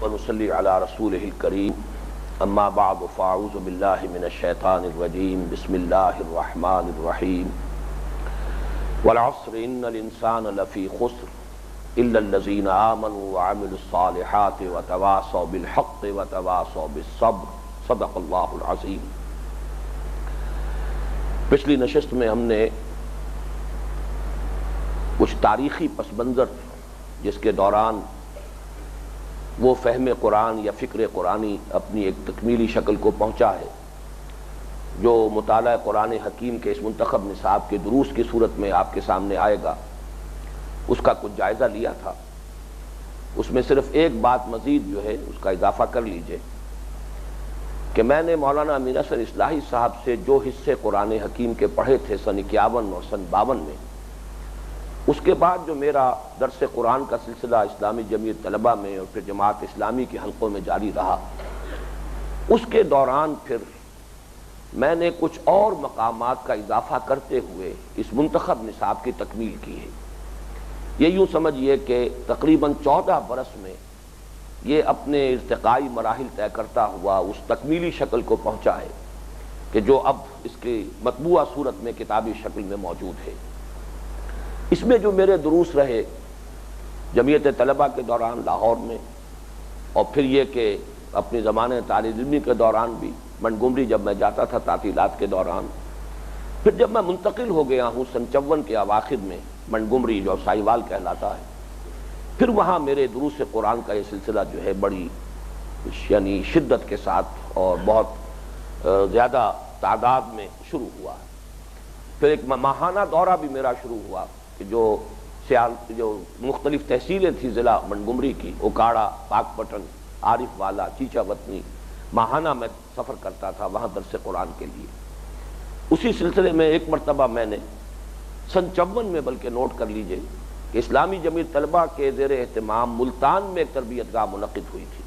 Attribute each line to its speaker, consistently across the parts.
Speaker 1: ونصلي على رسوله الكريم اما بعد فاعوذ بالله من الشيطان الرجيم بسم الله الرحمن الرحيم والعصر ان الانسان لفي خسر الا الذين آمنوا وعملوا الصالحات وتواصوا بالحق وتواصوا بالصبر صدق اللہ العظیم۔ پچھلی نشست میں ہم نے کچھ تاریخی پس منظر جس کے دوران وہ فہم قرآن یا فکر قرآنی اپنی ایک تکمیلی شکل کو پہنچا ہے، جو مطالعہ قرآن حکیم کے اس منتخب نصاب کے دروس کی صورت میں آپ کے سامنے آئے گا، اس کا کچھ جائزہ لیا تھا۔ اس میں صرف ایک بات مزید جو ہے اس کا اضافہ کر لیجئے کہ میں نے مولانا امین احسن اصلاحی صاحب سے جو حصے قرآن حکیم کے پڑھے تھے سن 51 اور سن 52 میں، اس کے بعد جو میرا درس قرآن کا سلسلہ اسلامی جمعیت طلبہ میں اور پھر جماعت اسلامی کے حلقوں میں جاری رہا، اس کے دوران پھر میں نے کچھ اور مقامات کا اضافہ کرتے ہوئے اس منتخب نصاب کی تکمیل کی ہے۔ یہ یوں سمجھیے کہ تقریباً 14 برس میں یہ اپنے ارتقائی مراحل طے کرتا ہوا اس تکمیلی شکل کو پہنچا ہے کہ جو اب اس کی مطبوعہ صورت میں کتابی شکل میں موجود ہے۔ اس میں جو میرے دروس رہے جمعیت طلبہ کے دوران لاہور میں، اور پھر یہ کہ اپنے زمانے طالب علمی کے دوران بھی منٹگمری جب میں جاتا تھا تعطیلات کے دوران، پھر جب میں منتقل ہو گیا ہوں سن 54 کے اواخر میں منٹگمری جو ساہیوال کہلاتا ہے، پھر وہاں میرے دروس قرآن کا یہ سلسلہ جو ہے بڑی یعنی شدت کے ساتھ اور بہت زیادہ تعداد میں شروع ہوا۔ پھر ایک ماہانہ دورہ بھی میرا شروع ہوا کہ جو مختلف تحصیلیں تھیں ضلع منٹگمری کی، اوکاڑا، پاک پٹن، عارف والا، چیچا وطنی، ماہانہ میں سفر کرتا تھا وہاں درس قرآن کے لیے۔ اسی سلسلے میں ایک مرتبہ میں نے سن 54 میں بلکہ نوٹ کر لیجئے کہ اسلامی جمعیت طلبہ کے زیر اہتمام ملتان میں ایک تربیت گاہ منعقد ہوئی تھی،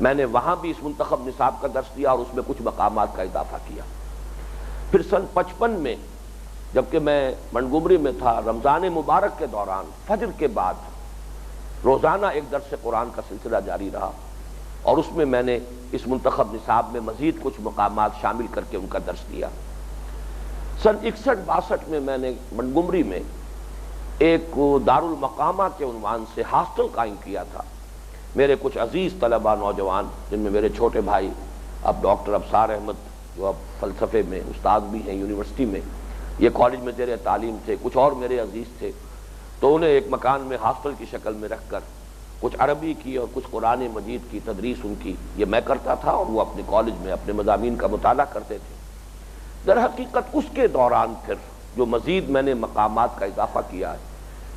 Speaker 1: میں نے وہاں بھی اس منتخب نصاب کا درس دیا اور اس میں کچھ مقامات کا اضافہ کیا۔ پھر سن 55 میں جبکہ میں منٹگمری میں تھا، رمضان مبارک کے دوران فجر کے بعد روزانہ ایک درس قرآن کا سلسلہ جاری رہا، اور اس میں نے اس منتخب نصاب میں مزید کچھ مقامات شامل کر کے ان کا درس دیا۔ سن 61-62 میں نے منٹگمری میں ایک دارالمقامہ کے عنوان سے ہاسٹل قائم کیا تھا۔ میرے کچھ عزیز طلبہ نوجوان، جن میں میرے چھوٹے بھائی اب ڈاکٹر ابصار احمد جو اب فلسفے میں استاد بھی ہیں یونیورسٹی میں، یہ کالج میں زیر تعلیم تھے، کچھ اور میرے عزیز تھے، تو انہیں ایک مکان میں ہاسٹل کی شکل میں رکھ کر کچھ عربی کی اور کچھ قرآن مجید کی تدریس ان کی یہ میں کرتا تھا، اور وہ اپنے کالج میں اپنے مضامین کا مطالعہ کرتے تھے۔ در حقیقت اس کے دوران پھر جو مزید میں نے مقامات کا اضافہ کیا ہے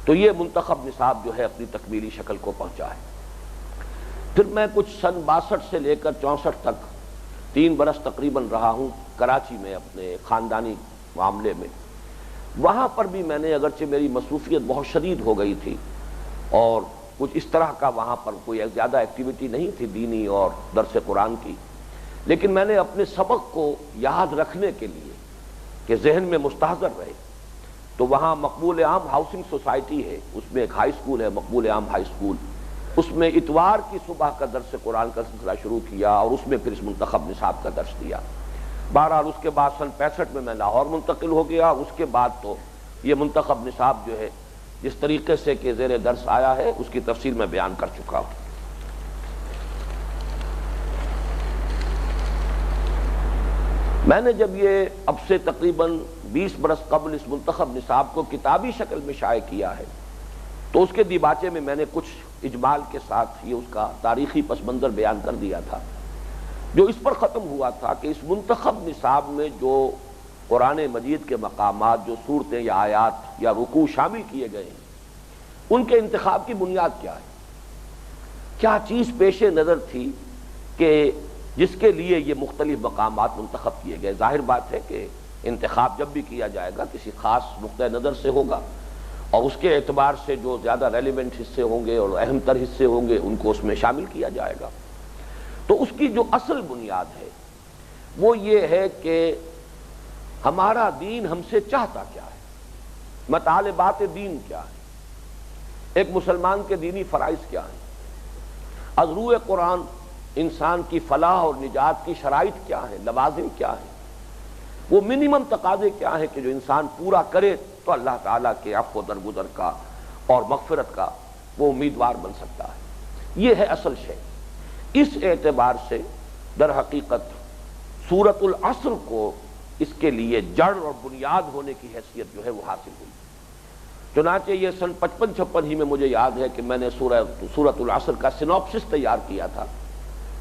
Speaker 1: تو یہ منتخب نصاب جو ہے اپنی تکمیلی شکل کو پہنچا ہے۔ پھر میں کچھ سن 62 سے لے کر 64 تک 3 برس تقریباً رہا ہوں کراچی میں اپنے خاندانی معاملے میں۔ وہاں پر بھی میں نے اگرچہ میری مصروفیت بہت شدید ہو گئی تھی اور کچھ اس طرح کا وہاں پر کوئی زیادہ ایکٹیویٹی نہیں تھی دینی اور درس قرآن کی، لیکن میں نے اپنے سبق کو یاد رکھنے کے لیے کہ ذہن میں مستحضر رہے تو وہاں مقبول عام ہاؤسنگ سوسائٹی ہے، اس میں ایک ہائی سکول ہے مقبول عام ہائی سکول، اس میں اتوار کی صبح کا درس قرآن کا سلسلہ شروع کیا اور اس میں پھر اس منتخب نصاب کا درس دیا۔ بہرحال اس کے بعد سن 65 میں لاہور منتقل ہو گیا۔ اس کے بعد تو یہ منتخب نصاب جو ہے جس طریقے سے کہ زیر درس آیا ہے اس کی تفصیل میں بیان کر چکا ہوں۔ میں نے جب یہ اب سے تقریباً 20 برس قبل اس منتخب نصاب کو کتابی شکل میں شائع کیا ہے تو اس کے دیباچے میں نے کچھ اجمال کے ساتھ یہ اس کا تاریخی پس منظر بیان کر دیا تھا، جو اس پر ختم ہوا تھا کہ اس منتخب نصاب میں جو قرآن مجید کے مقامات، جو صورتیں یا آیات یا رکوع شامل کیے گئے ہیں، ان کے انتخاب کی بنیاد کیا ہے، کیا چیز پیش نظر تھی کہ جس کے لیے یہ مختلف مقامات منتخب کیے گئے۔ ظاہر بات ہے کہ انتخاب جب بھی کیا جائے گا کسی خاص نقطہ نظر سے ہوگا، اور اس کے اعتبار سے جو زیادہ ریلیونٹ حصے ہوں گے اور اہم تر حصے ہوں گے ان کو اس میں شامل کیا جائے گا۔ تو اس کی جو اصل بنیاد ہے وہ یہ ہے کہ ہمارا دین ہم سے چاہتا کیا ہے، مطالبات دین کیا ہے، ایک مسلمان کے دینی فرائض کیا ہیں۔ از روئے قرآن انسان کی فلاح اور نجات کی شرائط کیا ہیں، لوازم کیا ہیں، وہ منیمم تقاضے کیا ہیں کہ جو انسان پورا کرے تو اللہ تعالیٰ کے عفو و درگزر کا اور مغفرت کا وہ امیدوار بن سکتا ہے۔ یہ ہے اصل شے۔ اس اعتبار سے در حقیقت سورۃ العصر کو اس کے لیے جڑ اور بنیاد ہونے کی حیثیت جو ہے وہ حاصل ہوئی۔ چنانچہ یہ سن 55-56 ہی میں مجھے یاد ہے کہ میں نے سورۃ العصر کا سینوپسس تیار کیا تھا۔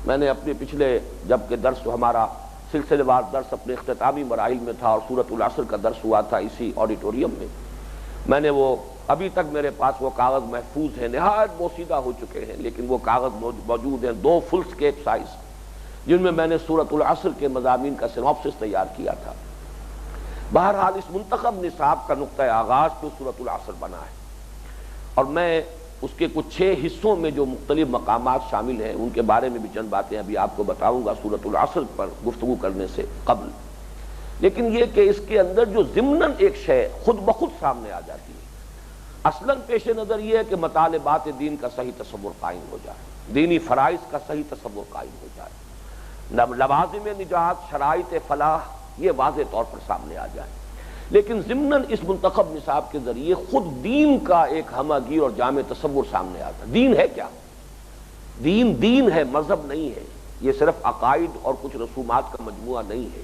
Speaker 1: میں نے اپنے پچھلے جبکہ درس ہمارا سلسلے وار درس اپنے اختتامی مراحل میں تھا اور سورۃ العصر کا درس ہوا تھا اسی آڈیٹوریم میں نے وہ ابھی تک میرے پاس وہ کاغذ محفوظ ہیں، نہایت بوسیدہ ہو چکے ہیں لیکن وہ کاغذ موجود ہیں، 2 فل اسکیپ سائز، جن میں نے سورۃ العصر کے مضامین کا سینوپسس تیار کیا تھا۔ بہرحال اس منتخب نصاب کا نقطہ آغاز تو سورۃ العصر بنا ہے، اور میں اس کے کچھ 6 حصوں میں جو مختلف مقامات شامل ہیں ان کے بارے میں بھی چند باتیں ابھی آپ کو بتاؤں گا سورۃ العصر پر گفتگو کرنے سے قبل۔ لیکن یہ کہ اس کے اندر جو ضمناً ایک شے خود بخود سامنے آ جاتی ہے، اصلاً پیش نظر یہ ہے کہ مطالبات دین کا صحیح تصور قائم ہو جائے، دینی فرائض کا صحیح تصور قائم ہو جائے، لوازم نجات، شرائط فلاح یہ واضح طور پر سامنے آ جائے، لیکن ضمناً اس منتخب نصاب کے ذریعے خود دین کا ایک ہمہ گیر اور جامع تصور سامنے آتا ہے۔ دین ہے کیا؟ دین ہے، مذہب نہیں ہے، یہ صرف عقائد اور کچھ رسومات کا مجموعہ نہیں ہے،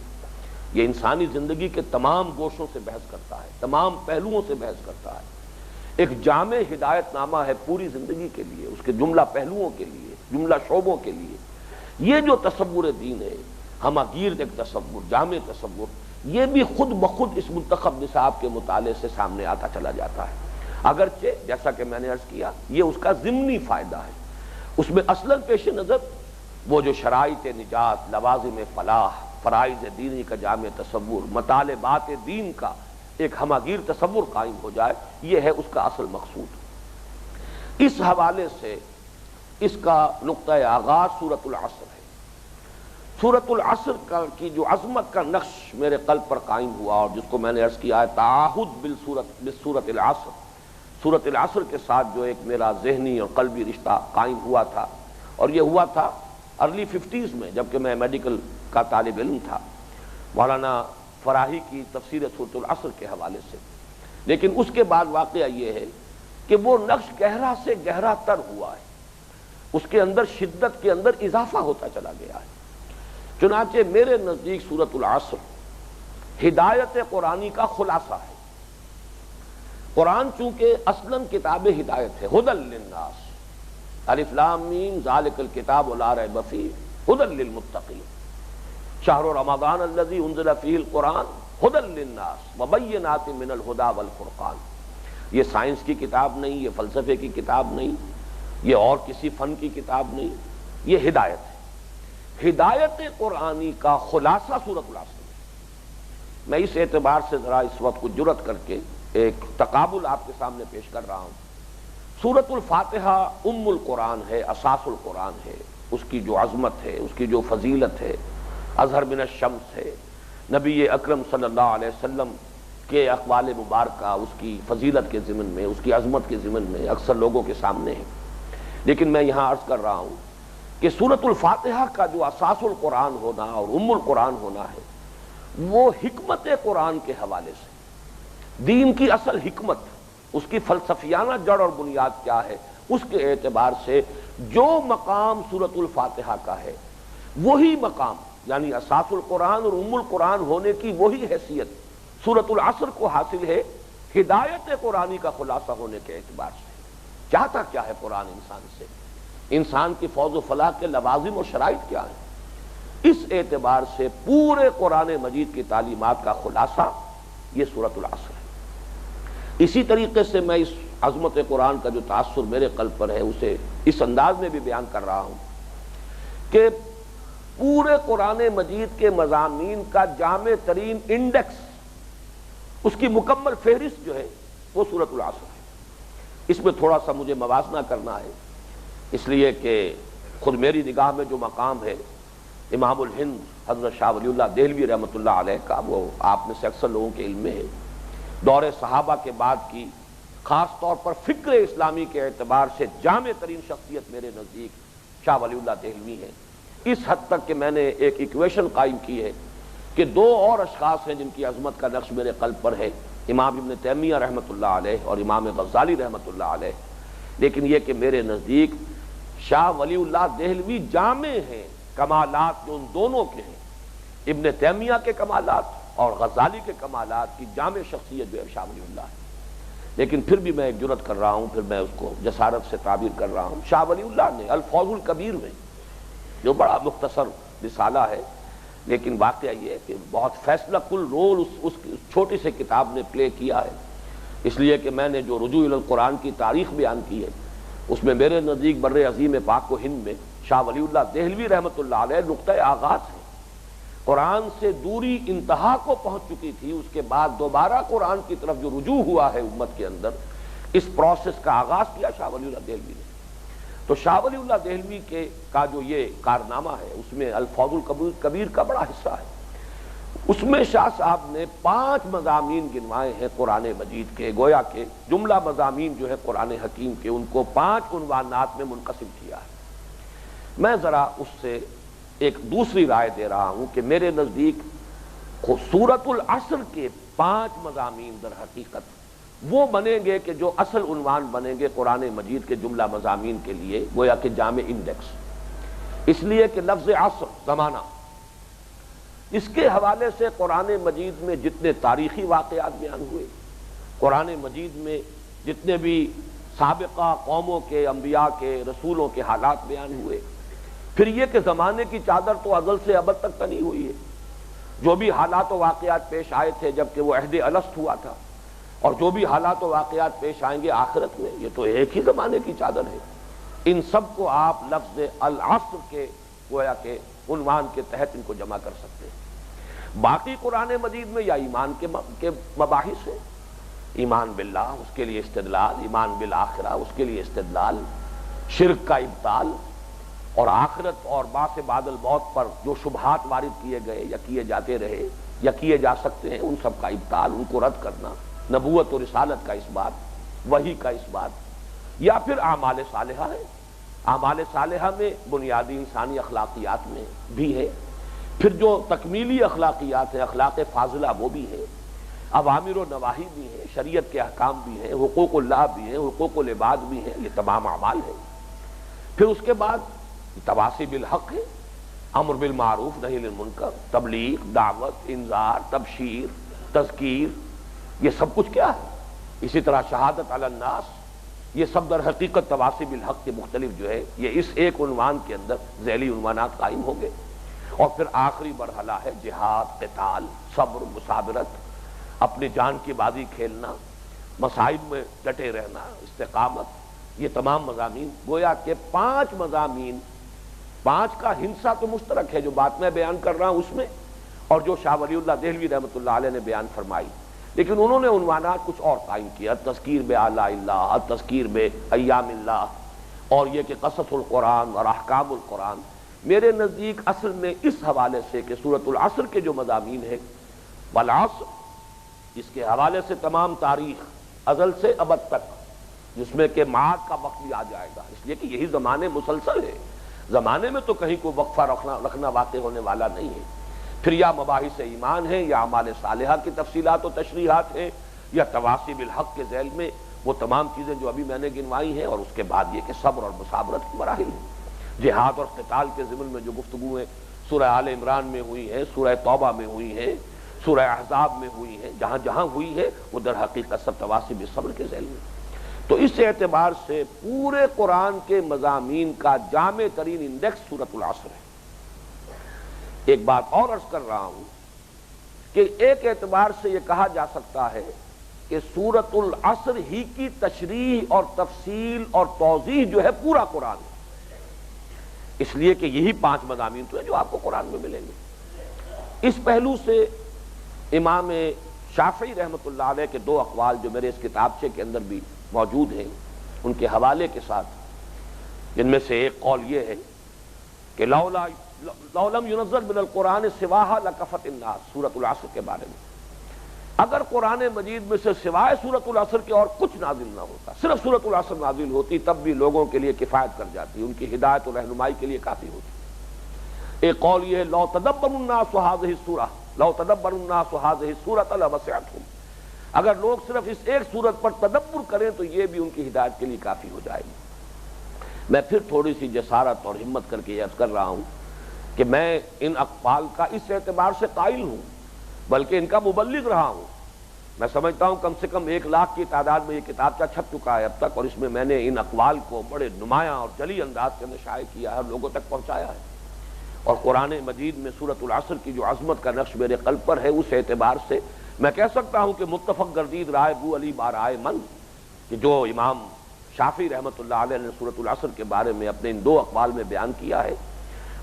Speaker 1: یہ انسانی زندگی کے تمام گوشوں سے بحث کرتا ہے، تمام پہلوؤں سے بحث کرتا ہے، ایک جامع ہدایت نامہ ہے پوری زندگی کے لیے، اس کے جملہ پہلوؤں کے لیے، جملہ شعبوں کے لیے۔ یہ جو تصور دین ہے، ہمہ گیر ایک تصور، جامع تصور، یہ بھی خود بخود اس منتخب نصاب کے مطالعے سے سامنے آتا چلا جاتا ہے، اگرچہ جیسا کہ میں نے عرض کیا یہ اس کا ضمنی فائدہ ہے، اس میں اصلاً پیش نظر وہ جو شرائط نجات، لوازم فلاح، فرائض دینی کا جامع تصور، مطالبات دین کا ایک ہمہ گیر تصور قائم ہو جائے، یہ ہے اس کا اصل مقصود۔ اس حوالے سے اس کا نقطہ آغاز سورۃ العصر ہے۔ سورۃ العصر کی جو عظمت کا نقش میرے قلب پر قائم ہوا اور جس کو میں نے عرض کیا ہے تعاہد بالسورۃ العصر، سورۃ العصر کے ساتھ جو ایک میرا ذہنی اور قلبی رشتہ قائم ہوا تھا، اور یہ ہوا تھا ارلی 50s میں جبکہ میں میڈیکل کا طالب علم تھا، مولانا فراہی کی تفسیر سورۃ العصر کے حوالے سے۔ لیکن اس کے بعد واقعہ یہ ہے کہ وہ نقش گہرا سے گہرا تر ہوا ہے، اس کے اندر شدت کے اندر اضافہ ہوتا چلا گیا ہے۔ چنانچہ میرے نزدیک سورۃ العصر ہدایت قرآنی کا خلاصہ ہے۔ قرآن چونکہ اصلاً کتاب ہدایت ہے، ھدی للناس، الف لام میم ذالک الکتاب لا ریب فیہ ھدی للمتقین، شہر رمضان الذی انزل فیہ القرآن ھدی للناس وبینات من الھدی والفرقان۔ یہ سائنس کی کتاب نہیں، یہ فلسفے کی کتاب نہیں، یہ اور کسی فن کی کتاب نہیں، یہ ہدایت ہے۔ ہدایت قرآنی کا خلاصہ سورۃ العصر ہے۔ میں اس اعتبار سے ذرا اس وقت کو جرت کر کے ایک تقابل آپ کے سامنے پیش کر رہا ہوں۔ سورۃ الفاتحہ ام القرآن ہے، اساس القرآن ہے، اس کی جو عظمت ہے، اس کی جو فضیلت ہے، اظہر من الشمس ہے، نبی اکرم صلی اللہ علیہ وسلم کے اقوال مبارکہ اس کی فضیلت کے ضمن میں، اس کی عظمت کے ضمن میں اکثر لوگوں کے سامنے ہے۔ لیکن میں یہاں عرض کر رہا ہوں کہ سورۃ الفاتحہ کا جو اساس القرآن ہونا اور ام القرآن ہونا ہے وہ حکمت قرآن کے حوالے سے، دین کی اصل حکمت، اس کی فلسفیانہ جڑ اور بنیاد کیا ہے، اس کے اعتبار سے جو مقام سورۃ الفاتحہ کا ہے وہی مقام، یعنی اساس القرآن اور ام القرآن ہونے کی وہی حیثیت سورۃ العصر کو حاصل ہے ہدایت قرآنی کا خلاصہ ہونے کے اعتبار سے۔ چاہتا کیا ہے قرآن انسان سے، انسان کی فوز و فلاح کے لوازم اور شرائط کیا ہیں، اس اعتبار سے پورے قرآن مجید کی تعلیمات کا خلاصہ یہ سورۃ العصر ہے۔ اسی طریقے سے میں اس عظمت قرآن کا جو تاثر میرے قلب پر ہے اسے اس انداز میں بھی بیان کر رہا ہوں کہ پورے قرآن مجید کے مضامین کا جامع ترین انڈیکس، اس کی مکمل فہرست جو ہے وہ سورۃ العصر ہے۔ اس میں تھوڑا سا مجھے موازنہ کرنا ہے، اس لیے کہ خود میری نگاہ میں جو مقام ہے امام الہند حضرت شاہ ولی اللہ دہلوی رحمۃ اللہ علیہ کا، وہ آپ میں سے اکثر لوگوں کے علم میں ہے، دور صحابہ کے بعد کی خاص طور پر فکر اسلامی کے اعتبار سے جامع ترین شخصیت میرے نزدیک شاہ ولی اللہ دہلوی ہیں، اس حد تک کہ میں نے ایک ایکویشن قائم کی ہے کہ دو اور اشخاص ہیں جن کی عظمت کا نقش میرے قلب پر ہے، امام ابن تیمیہ رحمۃ اللہ علیہ اور امام غزالی رحمۃ اللہ علیہ، لیکن یہ کہ میرے نزدیک شاہ ولی اللہ دہلوی جامع ہیں کمالات جو ان دونوں کے ہیں، ابن تیمیہ کے کمالات اور غزالی کے کمالات کی جامع شخصیت جو ہے شاہ ولی اللہ ہے۔ لیکن پھر بھی میں ایک جرت کر رہا ہوں، پھر میں اس کو جسارت سے تعبیر کر رہا ہوں، شاہ ولی اللہ نے الفوز الکبیر میں جو بڑا مختصر رسالہ ہے، لیکن واقعہ یہ ہے کہ بہت فیصلہ کل رول اس چھوٹی سے کتاب نے پلے کیا ہے، اس لیے کہ میں نے جو رجوع الی القرآن کی تاریخ بیان کی ہے اس میں میرے نزدیک بر عظیم پاک و ہند میں شاہ ولی اللہ دہلوی رحمۃ اللہ علیہ نقطۂ آغاز ہے۔ قرآن سے دوری انتہا کو پہنچ چکی تھی، اس کے بعد دوبارہ قرآن کی طرف جو رجوع ہوا ہے امت کے اندر، اس پروسیس کا آغاز کیا شاہ ولی اللہ دہلوی نے۔ تو شاہ ولی اللہ دہلوی کا جو یہ کارنامہ ہے اس میں الفوز الکبیر کا بڑا حصہ ہے۔ اس میں شاہ صاحب نے 5 مضامین گنوائے ہیں قرآن مجید کے، گویا کہ جملہ مضامین جو ہے قرآن حکیم کے، ان کو 5 عنوانات میں منقسم کیا ہے۔ میں ذرا اس سے ایک دوسری رائے دے رہا ہوں کہ میرے نزدیک سورۃ العصر کے 5 مضامین در حقیقت وہ بنیں گے کہ جو اصل عنوان بنیں گے قرآن مجید کے جملہ مضامین کے لیے، گویا کہ جامع انڈیکس، اس لیے کہ لفظ عصر زمانہ، اس کے حوالے سے قرآن مجید میں جتنے تاریخی واقعات بیان ہوئے، قرآن مجید میں جتنے بھی سابقہ قوموں کے، انبیاء کے، رسولوں کے حالات بیان ہوئے، پھر یہ کہ زمانے کی چادر تو ازل سے ابد تک تنی ہوئی ہے، جو بھی حالات و واقعات پیش آئے تھے جبکہ وہ عہد الست ہوا تھا، اور جو بھی حالات و واقعات پیش آئیں گے آخرت میں، یہ تو ایک ہی زمانے کی چادر ہے۔ ان سب کو آپ لفظ العصر کے گویا کہ عنوان کے تحت ان کو جمع کر سکتے ہیں۔ باقی قرآن مجید میں یا ایمان کے مباحث ہیں، ایمان باللہ اس کے لیے استدلال، ایمان بالآخرہ اس کے لیے استدلال، شرک کا ابطال، اور آخرت اور بعث بعد الموت پر جو شبہات وارد کیے گئے یا کیے جاتے رہے یا کیے جا سکتے ہیں، ان سب کا ابطال، ان کو رد کرنا، نبوت و رسالت کا اس بات، وحی کا اس بات، یا پھر اعمال صالحہ ہے۔ اعمال صالحہ میں بنیادی انسانی اخلاقیات میں بھی ہے، پھر جو تکمیلی اخلاقیات ہیں، اخلاق فاضلہ وہ بھی ہے، اوامر و نواہی بھی ہیں، شریعت کے احکام بھی ہیں، حقوق اللہ بھی ہیں، حقوق العباد بھی ہیں، یہ تمام اعمال ہیں۔ پھر اس کے بعد تواصی بالحق ہے، امر بالمعروف نہی عن المنکر، تبلیغ، دعوت، انذار، تبشیر، تذکیر، یہ سب کچھ کیا ہے؟ اسی طرح شہادت علی الناس، یہ سب در حقیقت تواصی بالحق کے مختلف جو ہے یہ اس ایک عنوان کے اندر ذیلی عنوانات قائم ہوں گے۔ اور پھر آخری مرحلہ ہے جہاد، قتال، صبر، مصابرت، اپنی جان کی بازی کھیلنا، مصائب میں ڈٹے رہنا، استقامت، یہ تمام مضامین، گویا کہ 5 مضامین، 5 کا ہندسہ تو مشترک ہے جو بات میں بیان کر رہا ہوں اس میں، اور جو شاہ ولی اللہ دہلوی رحمۃ اللہ علیہ نے بیان فرمائی، لیکن انہوں نے عنوانات کچھ اور قائم کیا، تذکیر بآلاء اللہ، تذکیر بایام اللہ، اور یہ کہ قصص القرآن اور احکام القرآن۔ میرے نزدیک اصل میں اس حوالے سے کہ سورۃ العصر کے جو مضامین ہیں، والعصر، اس کے حوالے سے تمام تاریخ ازل سے ابد تک، جس میں کہ معاد کا وقت بھی آ جائے گا، اس لیے کہ یہی زمانے مسلسل ہے، زمانے میں تو کہیں کوئی وقفہ رکھنا واقع ہونے والا نہیں ہے۔ پھر یا مباحث ایمان ہیں، یا اعمال صالحہ کی تفصیلات و تشریحات ہیں، یا تواصی بالحق کے ذیل میں وہ تمام چیزیں جو ابھی میں نے گنوائی ہیں، اور اس کے بعد یہ کہ صبر اور مصابرت کی مراحل ہیں۔ جہاد اور قتال کے ضمن میں جو گفتگویں سورہ آل عمران میں ہوئی ہیں، سورہ توبہ میں ہوئی ہیں، سورہ احزاب میں ہوئی ہیں، جہاں جہاں ہوئی ہے وہ در حقیقت سب تواصی بالصبر کے ذیل میں۔ تو اس اعتبار سے پورے قرآن کے مضامین کا جامع ترین انڈیکس سورۃ العصر ہے۔ ایک بات اور عرض کر رہا ہوں کہ ایک اعتبار سے یہ کہا جا سکتا ہے کہ سورۃ العصر ہی کی تشریح اور تفصیل اور توضیح جو ہے پورا قرآن ہے، اس لیے کہ یہی 5 مضامین تو ہیں جو آپ کو قرآن میں ملیں گے۔ اس پہلو سے امام شافعی رحمۃ اللہ علیہ کے 2 اقوال جو میرے اس کتابچے کے اندر بھی موجود ہیں، ان کے حوالے کے ساتھ، جن میں سے ایک قول یہ ہے کہ لو لم ينزل من القرآن سواها لكفت الناس، سورۃ العصر کے بارے میں، اگر قرآن مجید میں سے سوائے سورۃ العصر کے اور کچھ نازل نہ ہوتا، صرف سورۃ العصر نازل ہوتی، تب بھی لوگوں کے لیے کفایت کر جاتی، ان کی ہدایت و رہنمائی کے لیے کافی ہوتی۔ ایک قول یہ ہے لو تدبر الناس هذه السورہ، لو تدبر الناس هذه السورۃ لوسعتهم، اگر لوگ صرف اس ایک سورت پر تدبر کریں تو یہ بھی ان کی ہدایت کے لیے کافی ہو جائے گی۔ میں پھر تھوڑی سی جسارت اور ہمت کر کے عرض کر رہا ہوں کہ میں ان اقوال کا اس اعتبار سے قائل ہوں، بلکہ ان کا مبلغ رہا ہوں۔ میں سمجھتا ہوں کم سے کم 1,00,000 کی تعداد میں یہ کتابچہ چھپ چکا ہے اب تک، اور اس میں میں نے ان اقوال کو بڑے نمایاں اور جلی انداز سے شائع کیا ہے اور لوگوں تک پہنچایا ہے۔ اور قرآن مجید میں سورۃ العصر کی جو عظمت کا نقش میرے قلب پر ہے، اس اعتبار سے میں کہہ سکتا ہوں کہ متفق گردید رائے بو علی بارائے من، کہ جو امام شافعی رحمۃ اللہ علیہ نے سورۃ العصر کے بارے میں اپنے ان 2 اقوال میں بیان کیا ہے،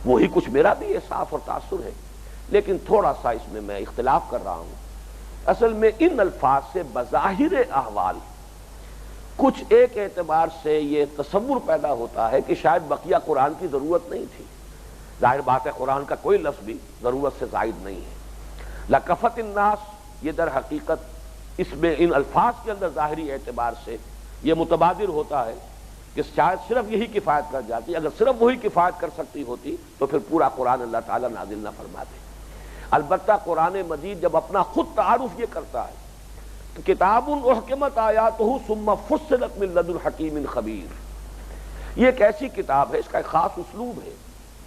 Speaker 1: وہی کچھ میرا بھی احساس اور تاثر ہے، لیکن تھوڑا سا اس میں اختلاف کر رہا ہوں۔ اصل میں ان الفاظ سے بظاہر احوال کچھ ایک اعتبار سے یہ تصور پیدا ہوتا ہے کہ شاید بقیہ قرآن کی ضرورت نہیں تھی۔ ظاہر بات ہے قرآن کا کوئی لفظ بھی ضرورت سے زائد نہیں ہے۔ لکفت الناس، یہ در حقیقت اس میں ان الفاظ کے اندر ظاہری اعتبار سے یہ متبادر ہوتا ہے کہ شاید صرف یہی کفایت کر جاتی، اگر صرف وہی کفایت کر سکتی ہوتی تو پھر پورا قرآن اللہ تعالیٰ نازل نہ فرماتے۔ البتہ قرآن مجید جب اپنا خود تعارف یہ کرتا ہے کہ کتاب احکمت آیاتہ ثم فصلت من لدن حکیم خبیر، یہ ایک ایسی کتاب ہے، اس کا ایک خاص اسلوب ہے،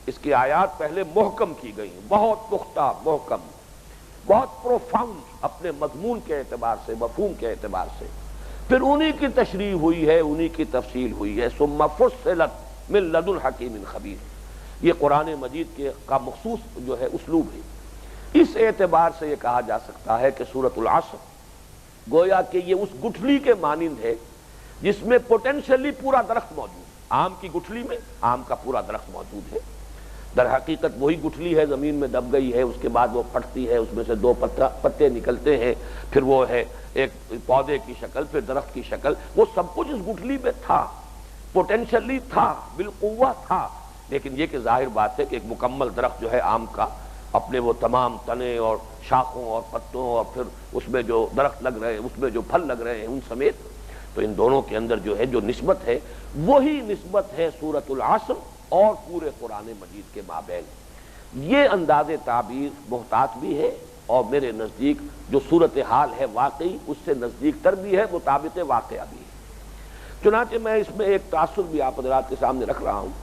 Speaker 1: اس کی آیات پہلے محکم کی گئی، بہت پختہ، محکم، بہت پروفاؤنڈ اپنے مضمون کے اعتبار سے، مفہوم کے اعتبار سے، پھر انہی کی تشریح ہوئی ہے، انہی کی تفصیل ہوئی ہے۔ ثم فصلت من لدن حکیم خبیر، یہ قرآن مجید کے کا مخصوص جو ہے اسلوب ہے۔ اس اعتبار سے یہ کہا جا سکتا ہے کہ سورۃ العصر گویا کہ یہ اس گٹھلی کے مانند ہے جس میں پوٹینشلی پورا درخت موجود ہے۔ آم کی گٹھلی میں آم کا پورا درخت موجود ہے، در حقیقت وہی گٹھلی ہے، زمین میں دب گئی ہے، اس کے بعد وہ پھٹتی ہے، اس میں سے 2 پتے نکلتے ہیں، پھر وہ ہے ایک پودے کی شکل، پھر درخت کی شکل، وہ سب کچھ اس گٹھلی میں تھا، پوٹینشلی تھا، بالقوہ تھا، لیکن یہ کہ ظاہر بات ہے کہ ایک مکمل درخت جو ہے آم کا، اپنے وہ تمام تنے اور شاخوں اور پتوں اور پھر اس میں جو درخت لگ رہے ہیں، اس میں جو پھل لگ رہے ہیں، ان سمیت، تو ان دونوں کے اندر جو ہے جو نسبت ہے وہی نسبت ہے سورۃ العصر اور پورے قرآن مجید کے مابین۔ یہ انداز تعبیر محتاط بھی ہے اور میرے نزدیک جو صورتحال ہے واقعی اس سے نزدیک تر بھی ہے، مطابق واقعہ بھی ہے۔ چنانچہ میں اس میں ایک تاثر بھی آپ حضرات کے سامنے رکھ رہا ہوں،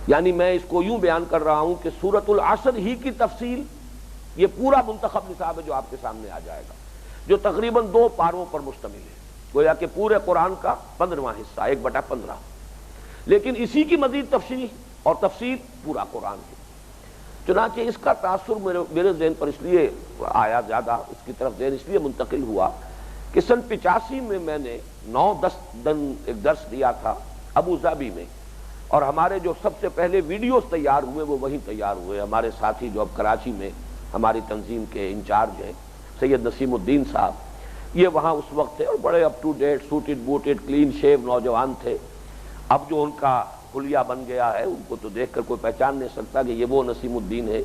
Speaker 1: یعنی میں اس کو یوں بیان کر رہا ہوں کہ سورۃ العصر ہی کی تفصیل یہ پورا منتخب نصاب ہے جو آپ کے سامنے آ جائے گا، جو تقریباً 2 پاروں پر مشتمل ہے، گویا کہ پورے قرآن کا 15واں حصہ، 1/15، لیکن اسی کی مزید تفصیل اور تفسیر پورا قرآن ہے۔ چنانچہ اس کا تاثر میرے ذہن پر اس لیے آیا، زیادہ اس کی طرف ذہن اس لیے منتقل ہوا کہ سن 85 میں نے 9-10 دن ایک درس دیا تھا ابو ظبی میں، اور ہمارے جو سب سے پہلے ویڈیوز تیار ہوئے وہ وہیں تیار ہوئے۔ ہمارے ساتھی جو اب کراچی میں ہماری تنظیم کے انچارج ہیں سید نسیم الدین صاحب، یہ وہاں اس وقت تھے اور بڑے up to date, suited booted, clean shave نوجوان تھے۔ اب جو ان کا حلیہ بن گیا ہے ان کو تو دیکھ کر کوئی پہچان نہیں سکتا کہ یہ وہ نسیم الدین ہے۔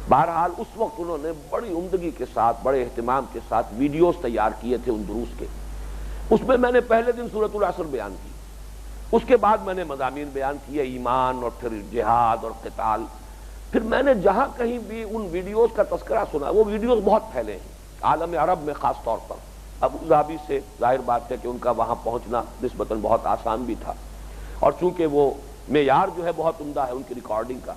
Speaker 1: بہرحال اس وقت انہوں نے بڑی عمدگی کے ساتھ، بڑے اہتمام کے ساتھ ویڈیوز تیار کیے تھے ان دروس کے۔ اس میں میں نے پہلے دن سورۃ العصر بیان کی، اس کے بعد میں نے مضامین بیان کیے، ایمان اور پھر جہاد اور قتال۔ پھر میں نے جہاں کہیں بھی ان ویڈیوز کا تذکرہ سنا، وہ ویڈیوز بہت پھیلے ہیں عالم عرب میں، خاص طور پر ابو ظبی سے ظاہر بات ہے کہ ان کا وہاں پہنچنا نسبتاً بہت آسان بھی تھا، اور چونکہ وہ معیار جو ہے بہت عمدہ ہے ان کی ریکارڈنگ کا۔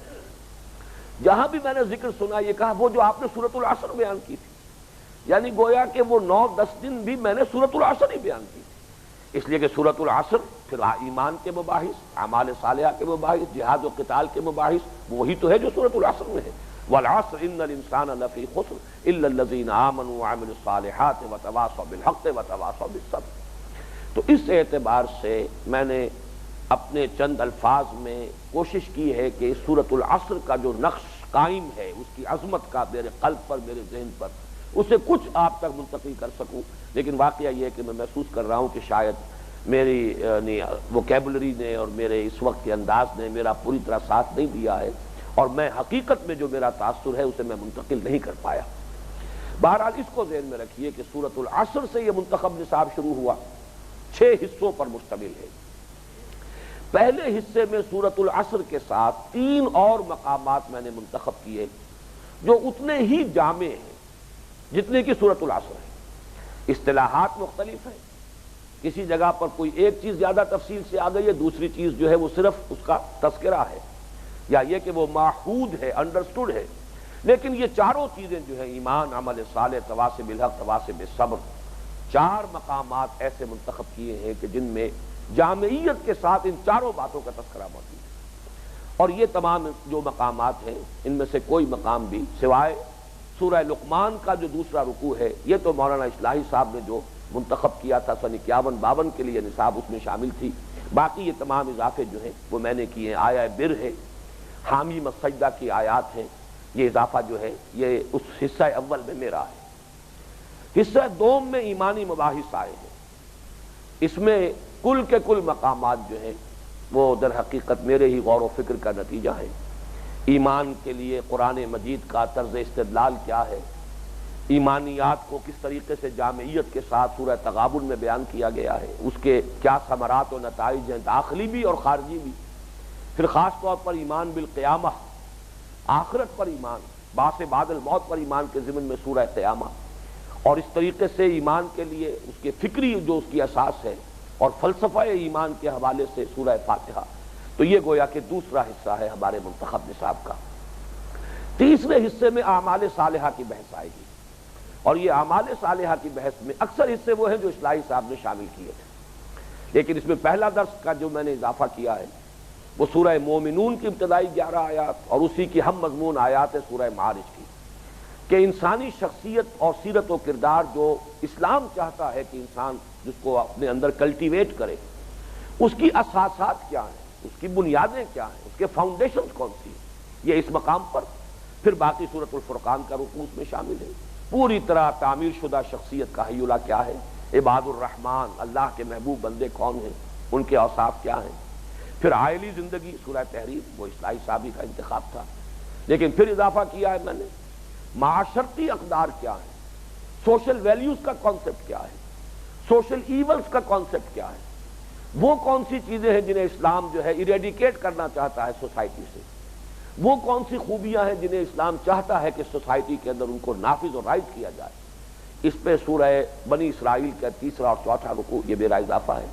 Speaker 1: جہاں بھی میں نے ذکر سنا یہ کہا وہ جو آپ نے سورۃ العصر بیان کی تھی، یعنی گویا کہ وہ 9-10 دن بھی میں نے سورۃ العصر ہی بیان کی تھی، اس لیے کہ سورۃ العصر پھر ایمان کے مباحث، اعمال صالحہ کے مباحث، جہاد و قتال کے مباحث، وہی تو ہے جو سورۃ العصر میں ہے۔ والعصر ان الانسان لفی خسر الا الذین آمنوا وعملوا الصالحات وتواصوا بالحق وتواصوا بالصبر۔ تو اس اعتبار سے میں نے اپنے چند الفاظ میں کوشش کی ہے کہ اس سورۃ العصر کا جو نقش قائم ہے، اس کی عظمت کا میرے قلب پر، میرے ذہن پر، اسے کچھ آپ تک منتقل کر سکوں۔ لیکن واقعہ یہ ہے کہ میں محسوس کر رہا ہوں کہ شاید میری ووکیبلری نے اور میرے اس وقت کے انداز نے میرا پوری طرح ساتھ نہیں دیا ہے، اور میں حقیقت میں جو میرا تاثر ہے اسے میں منتقل نہیں کر پایا۔ بہرحال اس کو ذہن میں رکھیے کہ سورۃ العصر سے یہ منتخب نصاب شروع ہوا، 6 حصوں پر مشتمل ہے۔ پہلے حصے میں سورۃ العصر کے ساتھ 3 اور مقامات میں نے منتخب کیے جو اتنے ہی جامع ہیں جتنے کی سورۃ العصر ہے۔ اصطلاحات مختلف ہیں، کسی جگہ پر کوئی ایک چیز زیادہ تفصیل سے آ گئی ہے، دوسری چیز جو ہے وہ صرف اس کا تذکرہ ہے یا یہ کہ وہ ماخوذ ہے، انڈرسٹوڈ ہے، لیکن یہ چاروں چیزیں جو ہیں ایمان، عمل صالح، تواصی بالحق، تواصی بالصبر، 4 مقامات ایسے منتخب کیے ہیں کہ جن میں جامعیت کے ساتھ ان چاروں باتوں کا تذکرہ موجود ہے۔ اور یہ تمام جو مقامات ہیں ان میں سے کوئی مقام بھی سوائے سورہ لقمان کا جو دوسرا رکوع ہے، یہ تو مولانا اصلاحی صاحب نے جو منتخب کیا تھا سن 51-52 کے لیے نصاب اس میں شامل تھی، باقی یہ تمام اضافے جو ہیں وہ میں نے کیے ہیں۔ آیہ بر ہے، حامی مسجدہ کی آیات ہیں، یہ اضافہ جو ہے یہ اس حصہ اول میں میرا ہے۔ حصہ دوم میں ایمانی مباحث آئے ہیں، اس میں کل کے کل مقامات جو ہیں وہ در حقیقت میرے ہی غور و فکر کا نتیجہ ہے۔ ایمان کے لیے قرآن مجید کا طرز استدلال کیا ہے، ایمانیات کو کس طریقے سے جامعیت کے ساتھ سورہ تغابن میں بیان کیا گیا ہے، اس کے کیا ثمرات و نتائج ہیں، داخلی بھی اور خارجی بھی، پھر خاص طور پر ایمان بالقیامہ، آخرت پر ایمان، بعث بعد الموت پر ایمان کے ضمن میں سورہ قیامہ، اور اس طریقے سے ایمان کے لیے اس کے فکری جو اس کی اساس ہے اور فلسفہ ایمان کے حوالے سے سورہ فاتحہ، تو یہ گویا کہ دوسرا حصہ ہے ہمارے منتخب نصاب کا۔ تیسرے حصے میں اعمال صالحہ کی بحث آئے گی، اور یہ اعمال صالحہ کی بحث میں اکثر حصے وہ ہیں جو اصلاحی صاحب نے شامل کیے تھے، لیکن اس میں پہلا درس کا جو میں نے اضافہ کیا ہے وہ سورہ مومنون کی ابتدائی 11 آیات اور اسی کی ہم مضمون آیات ہے سورہ معارج کی، کہ انسانی شخصیت اور سیرت و کردار جو اسلام چاہتا ہے کہ انسان جس کو اپنے اندر کلٹیویٹ کرے، اس کی اساسات کیا ہیں، اس کی بنیادیں کیا ہیں، اس کے فاؤنڈیشنز کون سی ہیں، یہ اس مقام پر۔ پھر باقی سورۃ الفرقان کا رکوع اس میں شامل ہے، پوری طرح تعمیر شدہ شخصیت کا حیولہ کیا ہے، عباد الرحمن اللہ کے محبوب بندے کون ہیں، ان کے اوصاف کیا ہیں۔ پھر عائلی زندگی سورہ تحریم، وہ اصلاحی صاحبی کا انتخاب تھا، لیکن پھر اضافہ کیا ہے میں نے معاشرتی اقدار کیا ہے، سوشل ویلیوز کا کانسیپٹ کیا ہے، سوشل ایولز کا کانسیپٹ کیا ہے، وہ کون سی چیزیں ہیں جنہیں اسلام جو ہے ایریڈیکیٹ کرنا چاہتا ہے سوسائٹی سے، وہ کون سی خوبیاں ہیں جنہیں اسلام چاہتا ہے کہ سوسائٹی کے اندر ان کو نافذ اور رائج کیا جائے۔ اس پہ سورہ بنی اسرائیل کا تیسرا اور چوتھا رکوع یہ میرا اضافہ ہے۔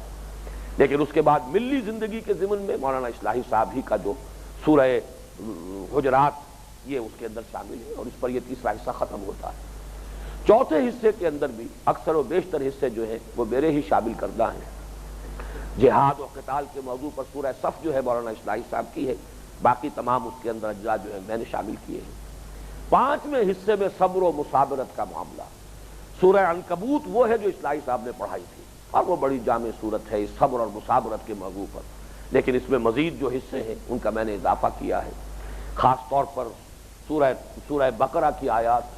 Speaker 1: لیکن اس کے بعد ملی زندگی کے ضمن میں مولانا اصلاحی صاحب ہی کا جو سورہ حجرات یہ اس کے اندر شامل ہے، اور اس پر یہ تیسرا حصہ ختم ہوتا ہے۔ چوتھے حصے کے اندر بھی اکثر و بیشتر حصے جو ہیں وہ میرے ہی شامل کردہ ہیں۔ جہاد و قتال کے موضوع پر سورہ صف جو ہے مولانا اصلاحی صاحب کی ہے، باقی تمام اس کے اندر اجزاء جو ہے میں نے شامل کیے ہیں۔ 5ویں حصے میں صبر و مصابرت کا معاملہ، سورہ عنکبوت وہ ہے جو اصلاحی صاحب نے پڑھائی تھی، اور وہ بڑی جامع صورت ہے اس صبر اور مصابرت کے موضوع پر، لیکن اس میں مزید جو حصے ہیں ان کا میں نے اضافہ کیا ہے، خاص طور پر سورہ بقرہ کی آیات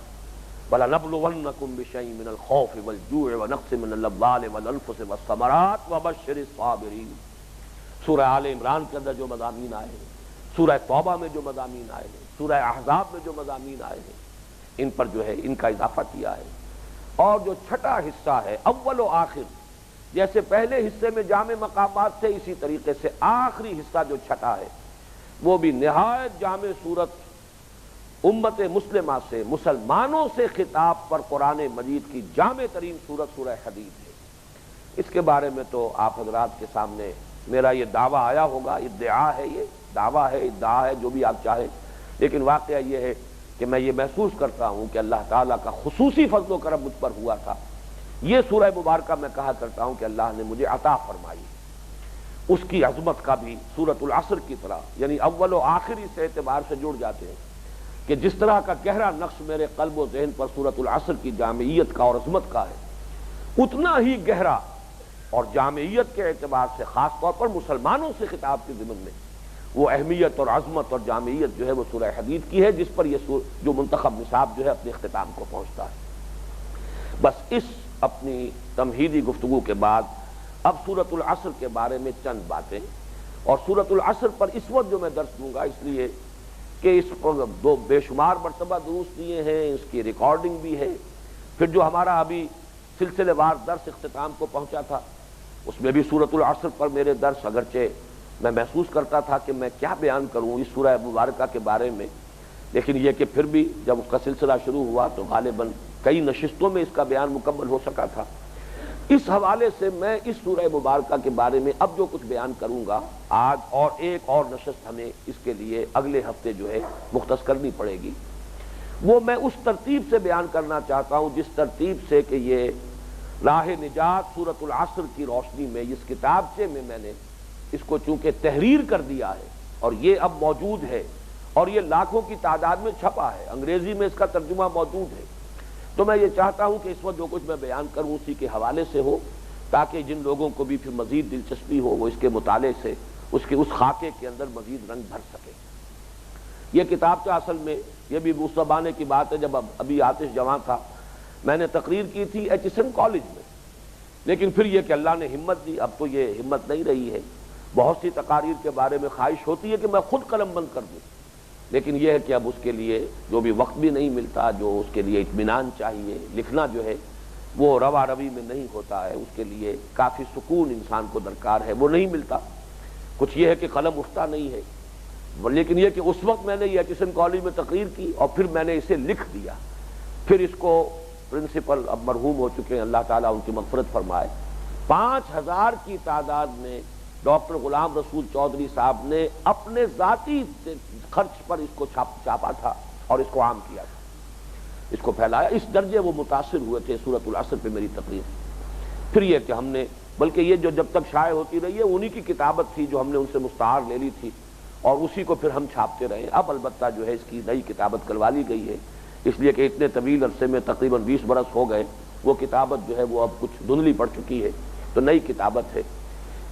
Speaker 1: وَلَنَبْلُوَنَّكُمْ بِشَيْءٍ مِّنَ الْخَوْفِ وَالْجُوعِ وَنَقْصٍ مِّنَ الْأَمْوَالِ وَالْأَنفُسِ وَالثَّمَرَاتِ وَبَشِّرِ الصَّابِرِينَ۔ سورہ آل عمران کے اندر جو مضامین آئے ہیں، سورہ توبہ میں جو مضامین آئے ہیں، سورہ احزاب میں جو مضامین آئے ہیں، ان پر جو ہے ان کا اضافہ کیا ہے۔ اور جو چھٹا حصہ ہے اول و آخر، جیسے پہلے حصے میں جامع مقامات تھے، اسی طریقے سے آخری حصہ جو چھٹا ہے وہ بھی نہایت جامع صورت، امت مسلمہ سے، مسلمانوں سے خطاب پر قرآن مجید کی جامع ترین صورت سورہ حدید ہے۔ اس کے بارے میں تو آپ حضرات کے سامنے میرا یہ دعویٰ آیا ہوگا، ادعا ہے، یہ دعویٰ ہے، ادعا ہے، جو بھی آپ چاہیں، لیکن واقعہ یہ ہے کہ میں یہ محسوس کرتا ہوں کہ اللہ تعالیٰ کا خصوصی فضل و کرم مجھ پر ہوا تھا۔ یہ سورہ مبارکہ میں کہا کرتا ہوں کہ اللہ نے مجھے عطا فرمائی، اس کی عظمت کا بھی سورۃ العصر کی طرح، یعنی اول و آخری سے اعتبار سے جڑ جاتے ہیں، کہ جس طرح کا گہرا نقش میرے قلب و ذہن پر سورۃ العصر کی جامعیت کا اور عظمت کا ہے، اتنا ہی گہرا اور جامعیت کے اعتبار سے خاص طور پر مسلمانوں سے خطاب کے ضمن میں وہ اہمیت اور عظمت اور جامعیت جو ہے وہ سورہ حدید کی ہے، جس پر یہ جو منتخب نصاب جو ہے اپنے اختتام کو پہنچتا ہے۔ بس اس اپنی تمہیدی گفتگو کے بعد اب سورۃ العصر کے بارے میں چند باتیں، اور سورۃ العصر پر اس وقت جو میں درس دوں گا، اس لیے کہ اس پر 2 بے شمار مرتبہ دروس دیے ہیں، اس کی ریکارڈنگ بھی ہے، پھر جو ہمارا ابھی سلسلے وار درس اختتام کو پہنچا تھا، اس میں بھی سورۃ العصر پر میرے درس، اگرچہ میں محسوس کرتا تھا کہ میں کیا بیان کروں اس سورہ مبارکہ کے بارے میں، لیکن یہ کہ پھر بھی جب اس کا سلسلہ شروع ہوا تو غالباً کئی نشستوں میں اس کا بیان مکمل ہو سکا تھا۔ اس حوالے سے میں اس سورہ مبارکہ کے بارے میں اب جو کچھ بیان کروں گا آج، اور ایک اور نشست ہمیں اس کے لیے اگلے ہفتے جو ہے مختص کرنی پڑے گی، وہ میں اس ترتیب سے بیان کرنا چاہتا ہوں جس ترتیب سے کہ یہ راہ نجات سورۃ العصر کی روشنی میں اس کتابچے میں نے اس کو چونکہ تحریر کر دیا ہے اور یہ اب موجود ہے اور یہ لاکھوں کی تعداد میں چھپا ہے، انگریزی میں اس کا ترجمہ موجود ہے، تو میں یہ چاہتا ہوں کہ اس وقت جو کچھ میں بیان کروں اسی کے حوالے سے ہو، تاکہ جن لوگوں کو بھی پھر مزید دلچسپی ہو وہ اس کے مطالعے سے اس خاکے کے اندر مزید رنگ بھر سکے۔ یہ کتاب تو اصل میں یہ بھی اس زمانے کی بات ہے جب ابھی آتش جوان تھا، میں نے تقریر کی تھی ایچسن کالج میں، لیکن پھر یہ کہ اللہ نے ہمت دی، اب تو یہ ہمت نہیں رہی ہے۔ بہت سی تقاریر کے بارے میں خواہش ہوتی ہے کہ میں خود قلم بند کر دوں، لیکن یہ ہے کہ اب اس کے لیے جو بھی وقت بھی نہیں ملتا، جو اس کے لیے اطمینان چاہیے، لکھنا جو ہے وہ روا روی میں نہیں ہوتا ہے، اس کے لیے کافی سکون انسان کو درکار ہے، وہ نہیں ملتا۔ کچھ یہ ہے کہ قلم اٹھتا نہیں ہے، لیکن یہ کہ اس وقت میں نے یہ ایچسن کالج میں تقریر کی اور پھر میں نے اسے لکھ دیا، پھر اس کو پرنسپل اب مرحوم ہو چکے ہیں، اللہ تعالیٰ ان کی مغفرت فرمائے، 5000 کی تعداد میں ڈاکٹر غلام رسول چودھری صاحب نے اپنے ذاتی خرچ پر اس کو چھاپا تھا اور اس کو عام کیا تھا، اس کو پھیلایا، اس درجے وہ متاثر ہوئے تھے سورۃ العصر پہ میری تقریر۔ پھر یہ کہ ہم نے، بلکہ یہ جو جب تک شائع ہوتی رہی ہے انہی کی کتابت تھی جو ہم نے ان سے مستعار لے لی تھی اور اسی کو پھر ہم چھاپتے رہے۔ اب البتہ جو ہے اس کی نئی کتابت کروا لی گئی ہے، اس لیے کہ اتنے طویل عرصے میں تقریباً 20 برس ہو گئے، وہ کتابت جو ہے وہ اب کچھ دھندلی پڑ چکی ہے، تو نئی کتابت ہے۔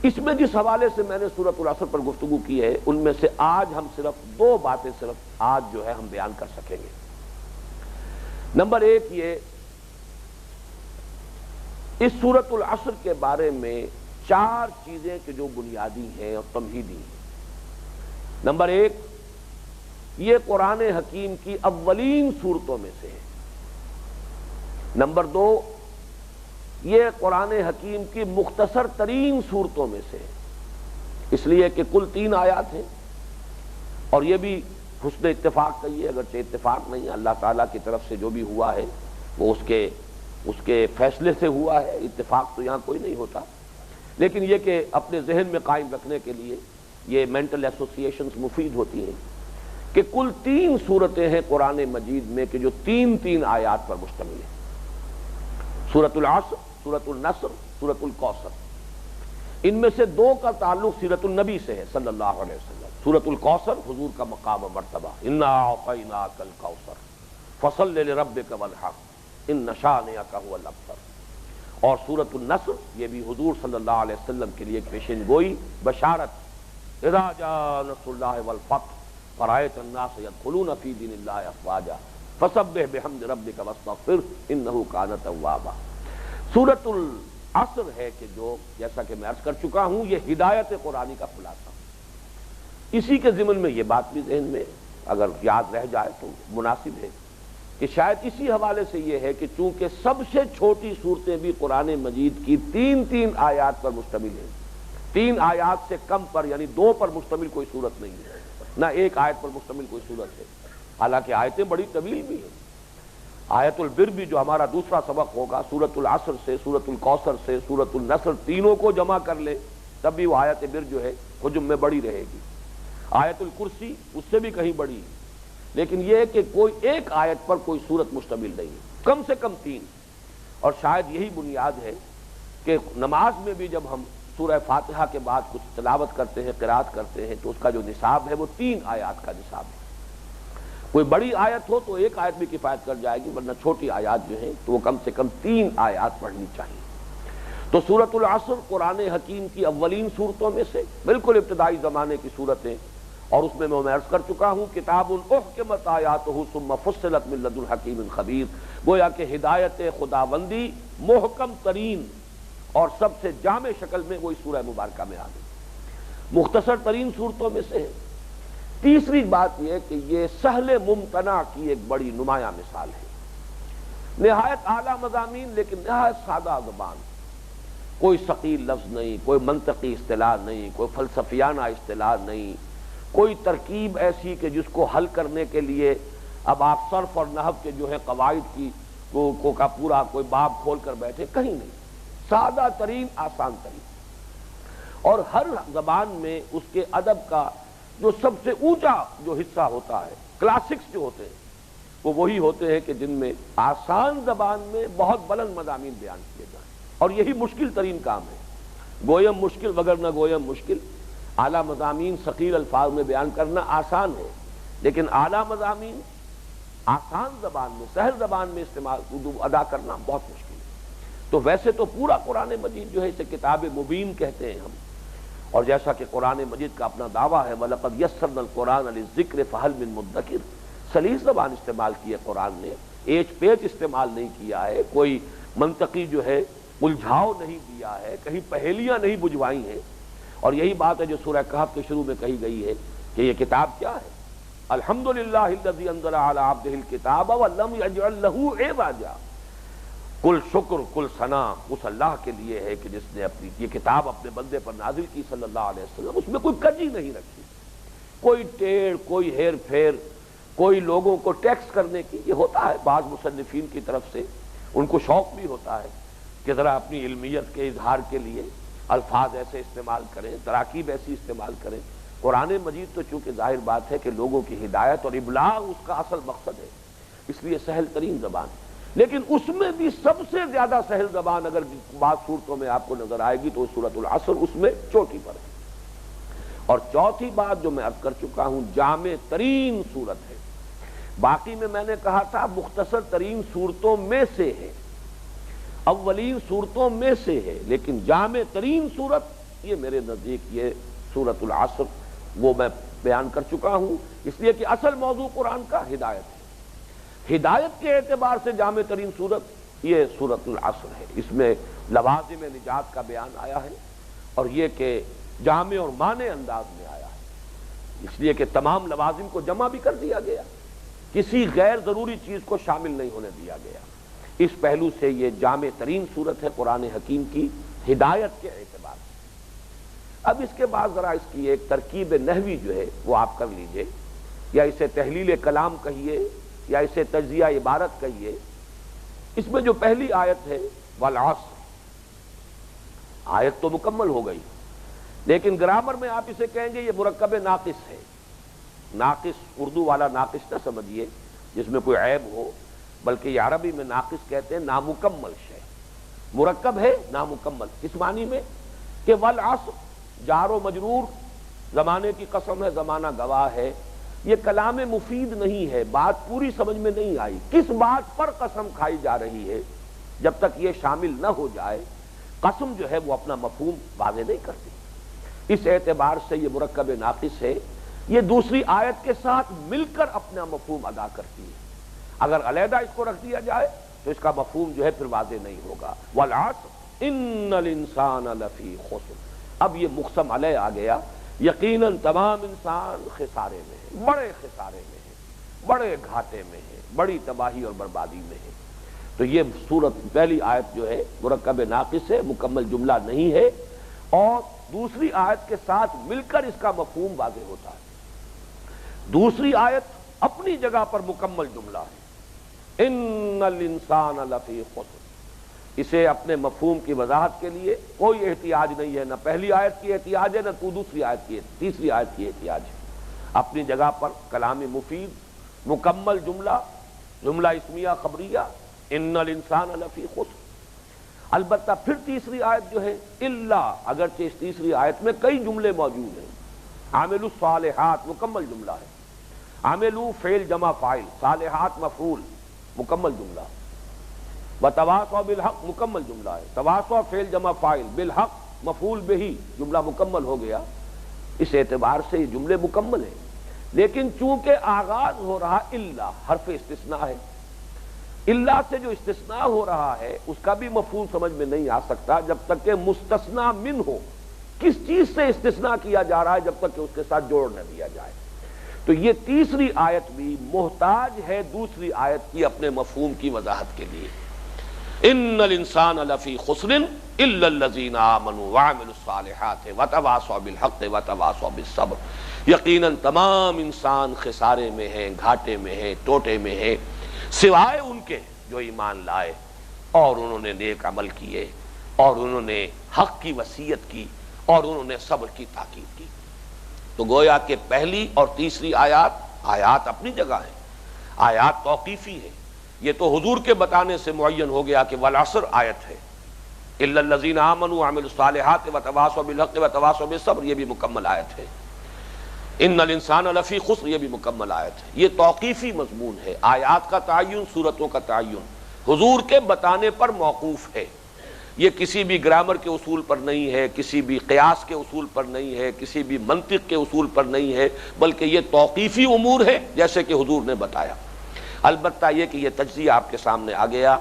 Speaker 1: اس میں جس حوالے سے میں نے سورۃ العصر پر گفتگو کی ہے ان میں سے آج ہم صرف 2 باتیں صرف آج جو ہے ہم بیان کر سکیں گے۔ نمبر 1 یہ، اس سورۃ العصر کے بارے میں 4 چیزیں کہ جو بنیادی ہیں اور تمہیدی ہیں۔ نمبر 1، یہ قرآن حکیم کی اولین صورتوں میں سے ہے۔ نمبر 2، یہ قرآن حکیم کی مختصر ترین صورتوں میں سے ہے، اس لیے کہ کل 3 آیات ہیں، اور یہ بھی حسن اتفاق کا یہ اگرچہ اتفاق نہیں، اللہ تعالیٰ کی طرف سے جو بھی ہوا ہے وہ اس کے فیصلے سے ہوا ہے، اتفاق تو یہاں کوئی نہیں ہوتا، لیکن یہ کہ اپنے ذہن میں قائم رکھنے کے لیے یہ مینٹل ایسوسیشنز مفید ہوتی ہیں کہ کل 3 صورتیں ہیں قرآن مجید میں کہ جو 3 آیات پر مشتمل ہیں، سورۃ العصر، سورۃ النصر، سورۃ الکوثر۔ ان میں سے 2 کا تعلق سیرت النبی سے ہے صلی اللہ علیہ وسلم۔ سورۃ الکوثر حضور کا مقام و مرتبہ، انا اعطیناک الکوثر فصل لربک وانحر ان شانئک هو الابتر، اور سورۃ النصر یہ بھی حضور صلی اللہ علیہ وسلم کے لیے پیشن گوئی، بشارت، اذا جاء نصر اللہ والفتح ورأیت الناس يدخلون فی دین اللہ افواجا فسبح بحمد ربک واستغفر انہ کان توابا۔ سورۃ العصر ہے کہ جو، جیسا کہ میں عرض کر چکا ہوں، یہ ہدایت قرآنی کا خلاصہ۔ اسی کے ضمن میں یہ بات بھی ذہن میں اگر یاد رہ جائے تو مناسب ہے کہ شاید اسی حوالے سے یہ ہے کہ چونکہ سب سے چھوٹی صورتیں بھی قرآن مجید کی 3 آیات پر مشتمل ہیں، 3 آیات سے کم پر یعنی 2 پر مشتمل کوئی صورت نہیں ہے، نہ 1 آیت پر مشتمل کوئی صورت ہے، حالانکہ آیتیں بڑی طویل بھی ہیں۔ آیت البر بھی جو ہمارا دوسرا سبق ہوگا، سورۃ العصر سے، سورۃ الکوثر سے، سورۃ النصر، تینوں کو جمع کر لے تب بھی وہ آیت بر جو ہے حجم میں بڑی رہے گی۔ آیت الکرسی اس سے بھی کہیں بڑی ہے، لیکن یہ ہے کہ کوئی 1 آیت پر کوئی صورت مشتمل نہیں ہے، کم سے کم 3۔ اور شاید یہی بنیاد ہے کہ نماز میں بھی جب ہم سورہ فاتحہ کے بعد کچھ تلاوت کرتے ہیں، قرات کرتے ہیں، تو اس کا جو نصاب ہے وہ 3 آیات کا نصاب ہے۔ کوئی بڑی آیت ہو تو 1 آیت بھی کفایت کر جائے گی، ورنہ چھوٹی آیات جو ہیں تو وہ کم سے کم 3 آیات پڑھنی چاہیے۔ تو سورۃ العصر قرآن حکیم کی اولین صورتوں میں سے، بالکل ابتدائی زمانے کی صورتیں، اور اس میں عرض کر چکا ہوں کتاب احکمت آیاتہ ثم فصلت من لدن حکیم خبیر، گویا کہ ہدایت خداوندی محکم ترین اور سب سے جامع شکل میں وہ اس سورہ مبارکہ میں آ گئی، مختصر ترین صورتوں میں سے ہے۔ تیسری بات یہ کہ یہ سہل ممتنع کی ایک بڑی نمایاں مثال ہے۔ نہایت اعلیٰ مضامین لیکن نہایت سادہ زبان، کوئی ثقیل لفظ نہیں، کوئی منطقی اصطلاح نہیں، کوئی فلسفیانہ اصطلاح نہیں، کوئی ترکیب ایسی کہ جس کو حل کرنے کے لیے اب آپ صرف اور نحو کے جو ہے قواعد کی کا پورا کوئی باب کھول کر بیٹھے، کہیں نہیں، سادہ ترین آسان ترین۔ اور ہر زبان میں اس کے ادب کا جو سب سے اونچا جو حصہ ہوتا ہے، کلاسکس جو ہوتے ہیں، وہ وہی ہوتے ہیں کہ جن میں آسان زبان میں بہت بلند مضامین بیان کیے جائیں، اور یہی مشکل ترین کام ہے۔ گویم مشکل وگرنہ گویم مشکل، اعلیٰ مضامین ثقیل الفاظ میں بیان کرنا آسان ہے، لیکن اعلیٰ مضامین آسان زبان میں، سہل زبان میں استعمال ادا کرنا بہت مشکل ہے۔ تو ویسے تو پورا قرآن مجید جو ہے اسے کتاب مبین کہتے ہیں ہم، اور جیسا کہ قرآن مجید کا اپنا دعویٰ ہے وَلَقَدْ يَسَّرْنَا الْقُرْآنَ لِلذِّكْرِ فَهَلْ مِن مُدَّكِرٍ، سلیس زبان استعمال کی ہے قرآن نے، ایچ پیچ استعمال نہیں کیا ہے، کوئی منطقی جو ہے الجھاؤ نہیں دیا ہے، کہیں پہیلیاں نہیں بجھوائی ہیں۔ اور یہی بات ہے جو سورہ کہف کے شروع میں کہی گئی ہے کہ یہ کتاب کیا ہے، الحمدللہ الذی انزل علی عبدہ الکتاب ولم یجعل لہ عوجا، کل شکر کل ثنا اس اللہ کے لیے ہے کہ جس نے اپنی یہ کتاب اپنے بندے پر نازل کی صلی اللہ علیہ وسلم، اس میں کوئی کجی نہیں رکھی، کوئی ٹیڑھ، کوئی ہیر پھیر، کوئی لوگوں کو ٹیکس کرنے کی۔ یہ ہوتا ہے بعض مصنفین کی طرف سے، ان کو شوق بھی ہوتا ہے کہ ذرا اپنی علمیت کے اظہار کے لیے الفاظ ایسے استعمال کریں، تراکیب ایسی استعمال کریں۔ قرآن مجید تو چونکہ ظاہر بات ہے کہ لوگوں کی ہدایت اور ابلاغ اس کا اصل مقصد ہے، اس لیے سہل ترین زبان، لیکن اس میں بھی سب سے زیادہ سہل زبان اگر بعض صورتوں میں آپ کو نظر آئے گی تو سورۃ العصر اس میں چوٹی پر ہے۔ اور چوتھی بات جو میں عرض کر چکا ہوں، جامع ترین صورت ہے۔ باقی میں نے کہا تھا مختصر ترین صورتوں میں سے ہے، اولین صورتوں میں سے ہے، لیکن جامع ترین صورت یہ میرے نزدیک یہ سورۃ العصر، وہ میں بیان کر چکا ہوں، اس لیے کہ اصل موضوع قرآن کا ہدایت ہے۔ ہدایت کے اعتبار سے جامع ترین صورت یہ سورۃ العصر ہے، اس میں لوازم نجات کا بیان آیا ہے، اور یہ کہ جامع اور مانع انداز میں آیا ہے، اس لیے کہ تمام لوازم کو جمع بھی کر دیا گیا، کسی غیر ضروری چیز کو شامل نہیں ہونے دیا گیا۔ اس پہلو سے یہ جامع ترین صورت ہے قرآن حکیم کی ہدایت کے اعتبار سے۔ اب اس کے بعد ذرا اس کی ایک ترکیب نحوی جو ہے وہ آپ کر لیجئے، یا اسے تحلیل کلام کہیے یا اسے تجزیہ عبارت کہیے۔ اس میں جو پہلی آیت ہے والعصر، آیت تو مکمل ہو گئی، لیکن گرامر میں آپ اسے کہیں گے یہ مرکب ناقص ہے۔ ناقص اردو والا ناقص نہ سمجھیے جس میں کوئی عیب ہو، بلکہ یہ عربی میں ناقص کہتے ہیں نامکمل شے، مرکب ہے نامکمل، اس معنی میں کہ والعصر جار و مجرور، زمانے کی قسم ہے، زمانہ گواہ ہے، یہ کلام مفید نہیں ہے، بات پوری سمجھ میں نہیں آئی، کس بات پر قسم کھائی جا رہی ہے، جب تک یہ شامل نہ ہو جائے قسم جو ہے وہ اپنا مفہوم واضح نہیں کرتی۔ اس اعتبار سے یہ مرکب ناقص ہے، یہ دوسری آیت کے ساتھ مل کر اپنا مفہوم ادا کرتی ہے، اگر علیحدہ اس کو رکھ دیا جائے تو اس کا مفہوم جو ہے پھر واضح نہیں ہوگا۔ والعصر ان الانسان لفی خسر، اب یہ مقسم علیہ آ گیا، یقیناً تمام انسان خسارے میں ہے، بڑے خسارے میں ہے، بڑے گھاٹے میں ہے، بڑی تباہی اور بربادی میں ہے۔ تو یہ سورت پہلی آیت جو ہے مرکب ناقص ہے، مکمل جملہ نہیں ہے، اور دوسری آیت کے ساتھ مل کر اس کا مفہوم واضح ہوتا ہے۔ دوسری آیت اپنی جگہ پر مکمل جملہ ہے، ان الانسان لفی خسر، اسے اپنے مفہوم کی وضاحت کے لیے کوئی احتیاج نہیں ہے، نہ پہلی آیت کی احتیاج ہے، نہ دوسری آیت کی، تیسری آیت کی احتیاج ہے، اپنی جگہ پر کلام مفید، مکمل جملہ، جملہ اسمیہ خبریہ، ان الانسان لفی خسر۔ البتہ پھر تیسری آیت جو ہے الا، اگرچہ اس تیسری آیت میں کئی جملے موجود ہیں، عاملوا الصالحات مکمل جملہ ہے، عاملوا فعل جمع فاعل، صالحات مفعول مکمل جملہ، وتواصوا بالحق مکمل جملہ ہے، تواصوا فعل جمع فاعل، بالحق مفعول بہ جملہ مکمل ہو گیا۔ اس اعتبار سے یہ جملے مکمل ہیں، لیکن چونکہ آغاز ہو رہا الا، حرف استثناء ہے، الا سے جو استثناء ہو رہا ہے اس کا بھی مفہوم سمجھ میں نہیں آ سکتا جب تک کہ مستثنی من ہو، کس چیز سے استثناء کیا جا رہا ہے جب تک کہ اس کے ساتھ جوڑ نہ دیا جائے۔ تو یہ تیسری آیت بھی محتاج ہے دوسری آیت کی اپنے مفہوم کی وضاحت کے لیے. ان الانسان لفی خسر الا الذین آمنوا وعملوا الصالحات وتواصوا بالحق وتواصوا بالصبر. یقیناً تمام انسان خسارے میں ہیں، گھاٹے میں ہیں، ٹوٹے میں ہیں، سوائے ان کے جو ایمان لائے اور انہوں نے نیک عمل کیے اور انہوں نے حق کی وصیت کی اور انہوں نے صبر کی تاکید کی. تو گویا کہ پہلی اور تیسری آیات اپنی جگہ ہیں، آیات توقیفی ہیں. یہ تو حضور کے بتانے سے معین ہو گیا کہ والعصر آیت ہے، الا الذین آمنوا وعملوا الصالحات وتواصوا بالحق وتواصوا بالصبر، یہ بھی مکمل آیت ہے. ان الانسان لفی خسر، یہ بھی مکمل آیت ہے. یہ توقیفی مضمون ہے. آیات کا تعین، سورتوں کا تعین حضور کے بتانے پر موقوف ہے. یہ کسی بھی گرامر کے اصول پر نہیں ہے، کسی بھی قیاس کے اصول پر نہیں ہے، کسی بھی منطق کے اصول پر نہیں ہے، بلکہ یہ توقیفی امور ہے جیسے کہ حضور نے بتایا. البتہ یہ کہ یہ تجزیہ آپ کے سامنے آ گیا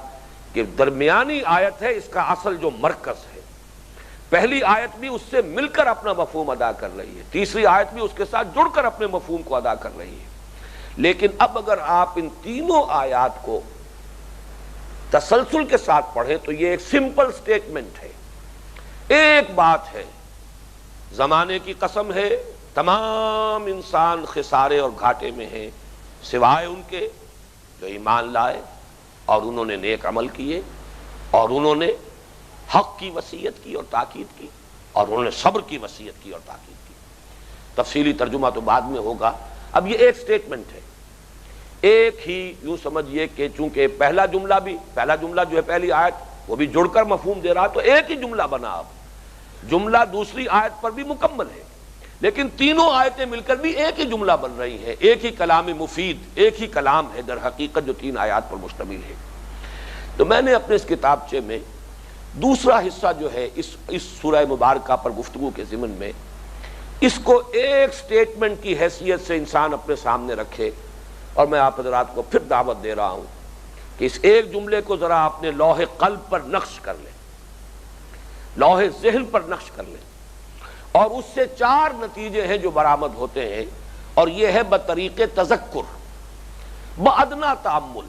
Speaker 1: کہ درمیانی آیت ہے اس کا اصل جو مرکز ہے. پہلی آیت بھی اس سے مل کر اپنا مفہوم ادا کر رہی ہے، تیسری آیت بھی اس کے ساتھ جڑ کر اپنے مفہوم کو ادا کر رہی ہے. لیکن اب اگر آپ ان تینوں آیات کو تسلسل کے ساتھ پڑھیں تو یہ ایک سمپل سٹیٹمنٹ ہے، ایک بات ہے. زمانے کی قسم ہے تمام انسان خسارے اور گھاٹے میں ہیں سوائے ان کے جو ایمان لائے اور انہوں نے نیک عمل کیے اور انہوں نے حق کی وصیت کی اور تاکید کی اور انہوں نے صبر کی وصیت کی اور تاکید کی. تفصیلی ترجمہ تو بعد میں ہوگا. اب یہ ایک سٹیٹمنٹ ہے، ایک ہی یوں سمجھیے کہ چونکہ پہلا جملہ جو ہے پہلی آیت وہ بھی جڑ کر مفہوم دے رہا، تو ایک ہی جملہ بنا. اب جملہ دوسری آیت پر بھی مکمل ہے، لیکن تینوں آیتیں مل کر بھی ایک ہی جملہ بن رہی ہیں. ایک ہی کلام مفید، ایک ہی کلام ہے در حقیقت جو تین آیات پر مشتمل ہے. تو میں نے اپنے اس کتابچے میں دوسرا حصہ جو ہے اس سورہ مبارکہ پر گفتگو کے ضمن میں اس کو ایک سٹیٹمنٹ کی حیثیت سے انسان اپنے سامنے رکھے، اور میں آپ حضرات کو پھر دعوت دے رہا ہوں کہ اس ایک جملے کو ذرا اپنے لوح قلب پر نقش کر لیں، لوح ذہن پر نقش کر لیں. اور اس سے چار نتیجے ہیں جو برآمد ہوتے ہیں، اور یہ ہے بطریق تذکر بادنا تامل.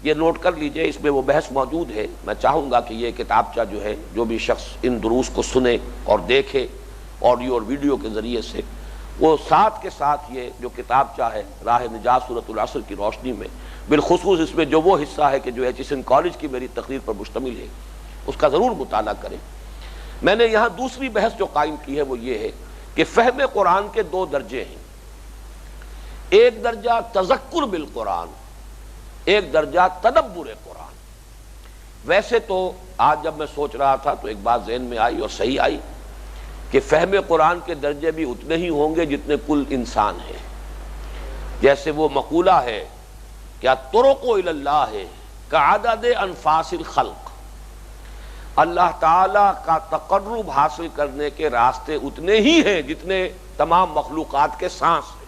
Speaker 1: یہ نوٹ کر لیجئے، اس میں وہ بحث موجود ہے. میں چاہوں گا کہ یہ کتابچہ جو ہے جو بھی شخص ان دروس کو سنے اور دیکھے آڈیو اور ویڈیو کے ذریعے سے، وہ ساتھ کے ساتھ یہ جو کتابچہ ہے راہ نجات سورۃ العصر کی روشنی میں، بالخصوص اس میں جو وہ حصہ ہے کہ جو ایچ کالج کی میری تقریر پر مشتمل ہے، اس کا ضرور مطالعہ کریں. میں نے یہاں دوسری بحث جو قائم کی ہے وہ یہ ہے کہ فہم قرآن کے دو درجے ہیں. ایک درجہ تذکر بالقرآن، ایک درجہ تدبر قرآن. ویسے تو آج جب میں سوچ رہا تھا تو ایک بات ذہن میں آئی اور صحیح آئی کہ فہم قرآن کے درجے بھی اتنے ہی ہوں گے جتنے کل انسان ہیں. جیسے وہ مقولہ ہے کہ الطرق الی اللہ ہے کعدد انفاس الخلق، اللہ تعالیٰ کا تقرب حاصل کرنے کے راستے اتنے ہی ہیں جتنے تمام مخلوقات کے سانس ہیں.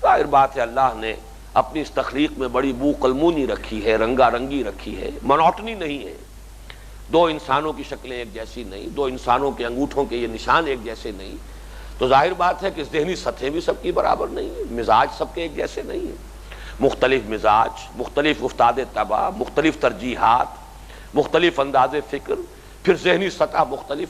Speaker 1: ظاہر بات ہے اللہ نے اپنی اس تخلیق میں بڑی بو قلمونی رکھی ہے، رنگا رنگی رکھی ہے، منوٹنی نہیں ہے. دو انسانوں کی شکلیں ایک جیسی نہیں، دو انسانوں کے انگوٹھوں کے یہ نشان ایک جیسے نہیں. تو ظاہر بات ہے کہ ذہنی سطحیں بھی سب کی برابر نہیں ہیں، مزاج سب کے ایک جیسے نہیں ہیں. مختلف مزاج، مختلف افتاد طبع، مختلف ترجیحات، مختلف انداز فکر، پھر ذہنی سطح مختلف.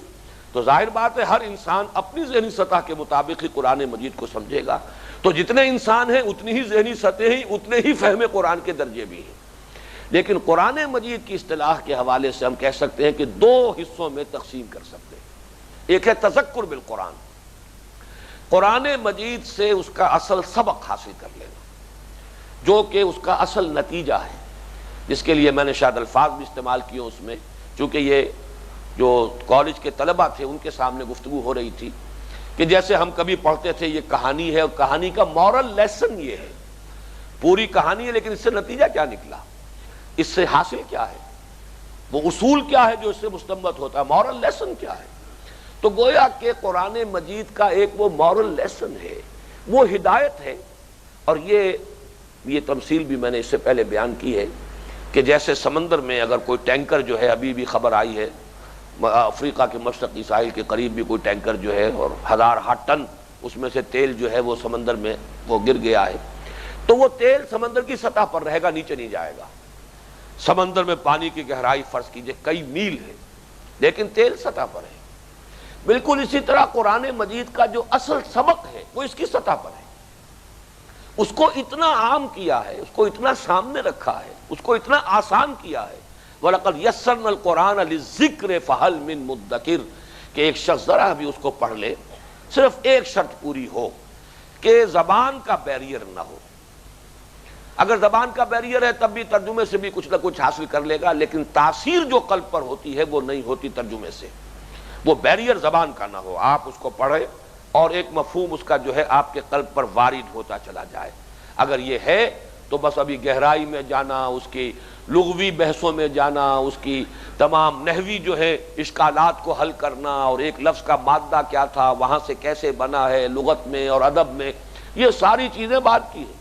Speaker 1: تو ظاہر بات ہے ہر انسان اپنی ذہنی سطح کے مطابق ہی قرآن مجید کو سمجھے گا. تو جتنے انسان ہیں اتنی ہی ذہنی سطح ہیں، اتنے ہی فہم قرآن کے درجے بھی ہیں. لیکن قرآن مجید کی اصطلاح کے حوالے سے ہم کہہ سکتے ہیں کہ دو حصوں میں تقسیم کر سکتے ہیں. ایک ہے تذکر بالقرآن، قرآن مجید سے اس کا اصل سبق حاصل کر لینا، جو کہ اس کا اصل نتیجہ ہے، جس کے لیے میں نے شاید الفاظ بھی استعمال کیے اس میں، چونکہ یہ جو کالج کے طلبہ تھے ان کے سامنے گفتگو ہو رہی تھی کہ جیسے ہم کبھی پڑھتے تھے یہ کہانی ہے اور کہانی کا مورل لیسن یہ ہے. پوری کہانی ہے لیکن اس سے نتیجہ کیا نکلا، اس سے حاصل کیا ہے، وہ اصول کیا ہے جو اس سے مستنبط ہوتا ہے، مورل لیسن کیا ہے. تو گویا کہ قرآن مجید کا ایک وہ مورل لیسن ہے، وہ ہدایت ہے. اور یہ تمثیل بھی میں نے اس سے پہلے بیان کی ہے کہ جیسے سمندر میں اگر کوئی ٹینکر جو ہے، ابھی بھی خبر آئی ہے افریقہ کے مشرقی ساحل کے قریب بھی کوئی ٹینکر جو ہے اور ہزارہ ٹن اس میں سے تیل جو ہے وہ سمندر میں وہ گر گیا ہے، تو وہ تیل سمندر کی سطح پر رہے گا، نیچے نہیں جائے گا۔ سمندر میں پانی کی گہرائی فرض کیجئے کئی میل ہے، لیکن تیل سطح پر ہے۔ بالکل اسی طرح قرآن مجید کا جو اصل سبق ہے وہ اس کی سطح پر ہے، اس کو اتنا عام کیا ہے، اس کو اتنا سامنے رکھا ہے، اس کو اتنا آسان کیا ہے۔ وَلَقَدْ يَسَّرْنَا الْقُرْآنَ لِلذِّكْرِ فَهَلْ مِن مُدَّكِرٍ، کہ ایک شخص ذرا بھی اس کو پڑھ لے، صرف ایک شرط پوری ہو کہ زبان کا بیریئر نہ ہو۔ اگر زبان کا بیریئر ہے تب بھی ترجمے سے بھی کچھ نہ کچھ حاصل کر لے گا، لیکن تاثیر جو قلب پر ہوتی ہے وہ نہیں ہوتی ترجمے سے۔ وہ بیریئر زبان کا نہ ہو، آپ اس کو پڑھیں اور ایک مفہوم اس کا جو ہے آپ کے قلب پر وارد ہوتا چلا جائے۔ اگر یہ ہے تو بس ابھی گہرائی میں جانا، اس کی لغوی بحثوں میں جانا، اس کی تمام نحوی جو ہے اشکالات کو حل کرنا، اور ایک لفظ کا مادہ کیا تھا، وہاں سے کیسے بنا ہے لغت میں اور ادب میں، یہ ساری چیزیں بات کی ہیں۔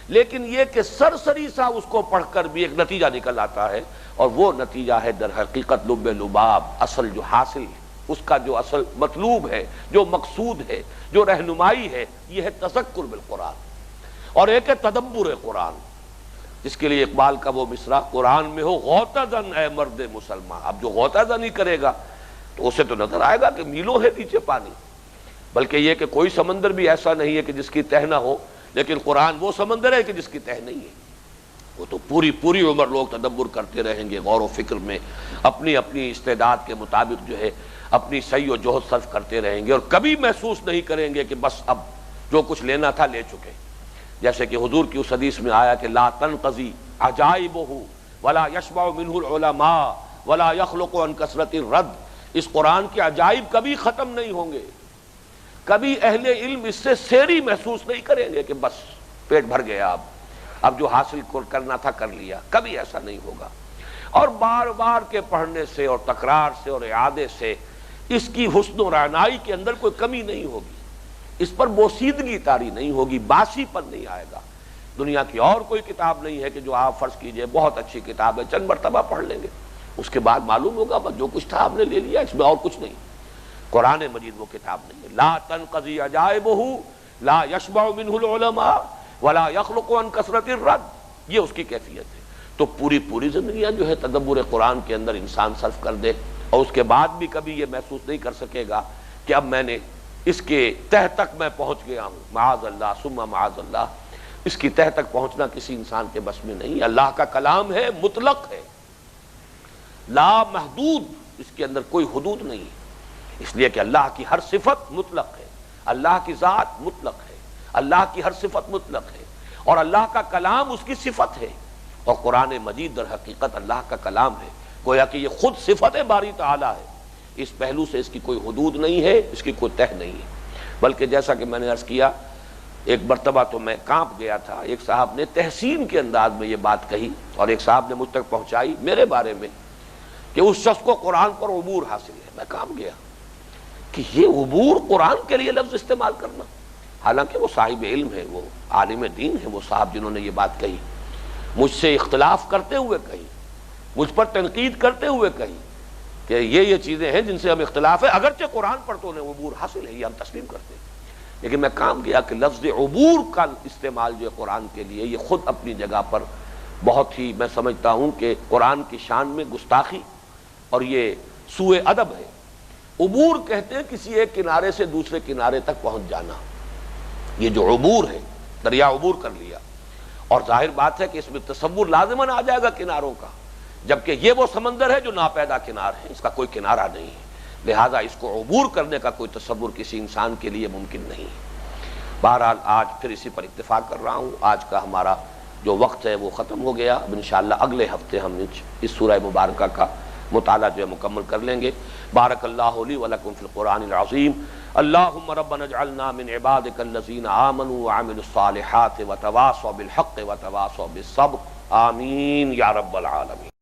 Speaker 1: لیکن یہ کہ سرسری سا اس کو پڑھ کر بھی ایک نتیجہ نکل آتا ہے، اور وہ نتیجہ ہے در حقیقت لب لباب، اصل جو حاصل ہے، اس کا جو اصل مطلوب ہے، جو مقصود ہے، جو رہنمائی ہے، یہ ہے تذکر بالقرآن، اور ایک ہے تدبر قرآن، جس کے لیے اقبال کا وہ مصرع قرآن میں ہو غوطہ زن اے مرد مسلمان۔ اب جو غوطہ زنی کرے گا تو اسے تو نظر آئے گا کہ میلوں ہے پیچھے پانی، بلکہ یہ کہ کوئی سمندر بھی ایسا نہیں ہے کہ جس کی تہ نہ ہو، لیکن قرآن وہ سمندر ہے کہ جس کی تہ نہیں ہے۔ وہ تو پوری عمر لوگ تدبر کرتے رہیں گے، غور و فکر میں اپنی اپنی استعداد کے مطابق جو ہے اپنی سعی و جہد صرف کرتے رہیں گے، اور کبھی محسوس نہیں کریں گے کہ بس اب جو کچھ لینا تھا لے چکے۔ جیسے کہ حضور کی اس حدیث میں آیا کہ لا تنقضی عجائبہ ولا یشبع منہ العلماء ولا یخلق عن کثرت الرد، اس قرآن کے عجائب کبھی ختم نہیں ہوں گے، کبھی اہل علم اس سے سیری محسوس نہیں کریں گے کہ بس پیٹ بھر گیا، اب جو حاصل کرنا تھا کر لیا، کبھی ایسا نہیں ہوگا۔ اور بار بار کے پڑھنے سے اور تکرار سے اور اعادے سے اس کی حسن و رعنائی کے اندر کوئی کمی نہیں ہوگی، اس پر بوسیدگی طاری نہیں ہوگی، باسی پر نہیں آئے گا۔ دنیا کی اور کوئی کتاب نہیں ہے کہ جو آپ فرض کیجئے بہت اچھی کتاب ہے، چند مرتبہ پڑھ لیں گے، اس کے بعد معلوم ہوگا بس جو کچھ تھا آپ نے لے لیا، اس میں اور کچھ نہیں۔ قرآن مجید وہ کتاب نہیں ہے۔ لا تنقضی عجائبہ لا یشبع منہ العلماء ولا یخلق عن کثرت الرد، یہ اس کی کیفیت ہے۔ تو پوری زندگیاں جو ہے تدبر قرآن کے اندر انسان صرف کر دے، اور اس کے بعد بھی کبھی یہ محسوس نہیں کر سکے گا کہ اب میں نے اس کے تہ تک میں پہنچ گیا ہوں، معاذ اللہ ثم معاذ اللہ، اس کی تہ تک پہنچنا کسی انسان کے بس میں نہیں۔ اللہ کا کلام ہے، مطلق ہے، لا محدود، اس کے اندر کوئی حدود نہیں، اس لیے کہ اللہ کی ہر صفت مطلق ہے، اللہ کی ذات مطلق ہے، اللہ کی ہر صفت مطلق ہے، اور اللہ کا کلام اس کی صفت ہے، اور قرآن مجید در حقیقت اللہ کا کلام ہے، گویا کہ یہ خود صفت باری تعالیٰ ہے۔ اس پہلو سے اس کی کوئی حدود نہیں ہے، اس کی کوئی تہ نہیں ہے، بلکہ جیسا کہ میں نے عرض کیا، ایک مرتبہ تو میں کانپ گیا تھا، ایک صاحب نے تحسین کے انداز میں یہ بات کہی، اور ایک صاحب نے مجھ تک پہنچائی میرے بارے میں کہ اس شخص کو قرآن پر عبور حاصل ہے۔ میں کانپ گیا کہ یہ عبور قرآن کے لیے لفظ استعمال کرنا، حالانکہ وہ صاحب علم ہے، وہ عالم دین ہے، وہ صاحب جنہوں نے یہ بات کہی، مجھ سے اختلاف کرتے ہوئے کہی، مجھ پر تنقید کرتے ہوئے کہی کہ یہ چیزیں ہیں جن سے ہم اختلاف ہے، اگرچہ قرآن پر تو انہیں عبور حاصل ہے، یہ ہم تسلیم کرتے ہیں، لیکن میں کام گیا کہ لفظ عبور کا استعمال جو ہے قرآن کے لیے، یہ خود اپنی جگہ پر بہت ہی میں سمجھتا ہوں کہ قرآن کی شان میں گستاخی اور یہ سوء ادب ہے۔ عبور کہتے ہیں کسی ایک کنارے سے دوسرے کنارے تک پہنچ جانا، یہ جو عبور ہے، دریا عبور کر لیا، اور ظاہر بات ہے کہ اس میں تصور لازماً آ جائے گا کناروں کا، جبکہ یہ وہ سمندر ہے جو ناپیدا کنار ہے، اس کا کوئی کنارہ نہیں ہے، لہذا اس کو عبور کرنے کا کوئی تصور کسی انسان کے لیے ممکن نہیں ہے۔ بہرحال آج پھر اسی پر اتفاق کر رہا ہوں، آج کا ہمارا جو وقت ہے وہ ختم ہو گیا، اب انشاءاللہ اگلے ہفتے ہم اس سورہ مبارکہ کا مطالعہ جو ہے مکمل کر لیں گے۔ بارک اللہ لی ولکم فی القرآن العظیم۔ اللہم ربنا اجعلنا من عبادک الذین آمنوا وعملوا الصالحات وتواصوا بالحق وتواصوا بالصبر، آمین یا رب العالمین۔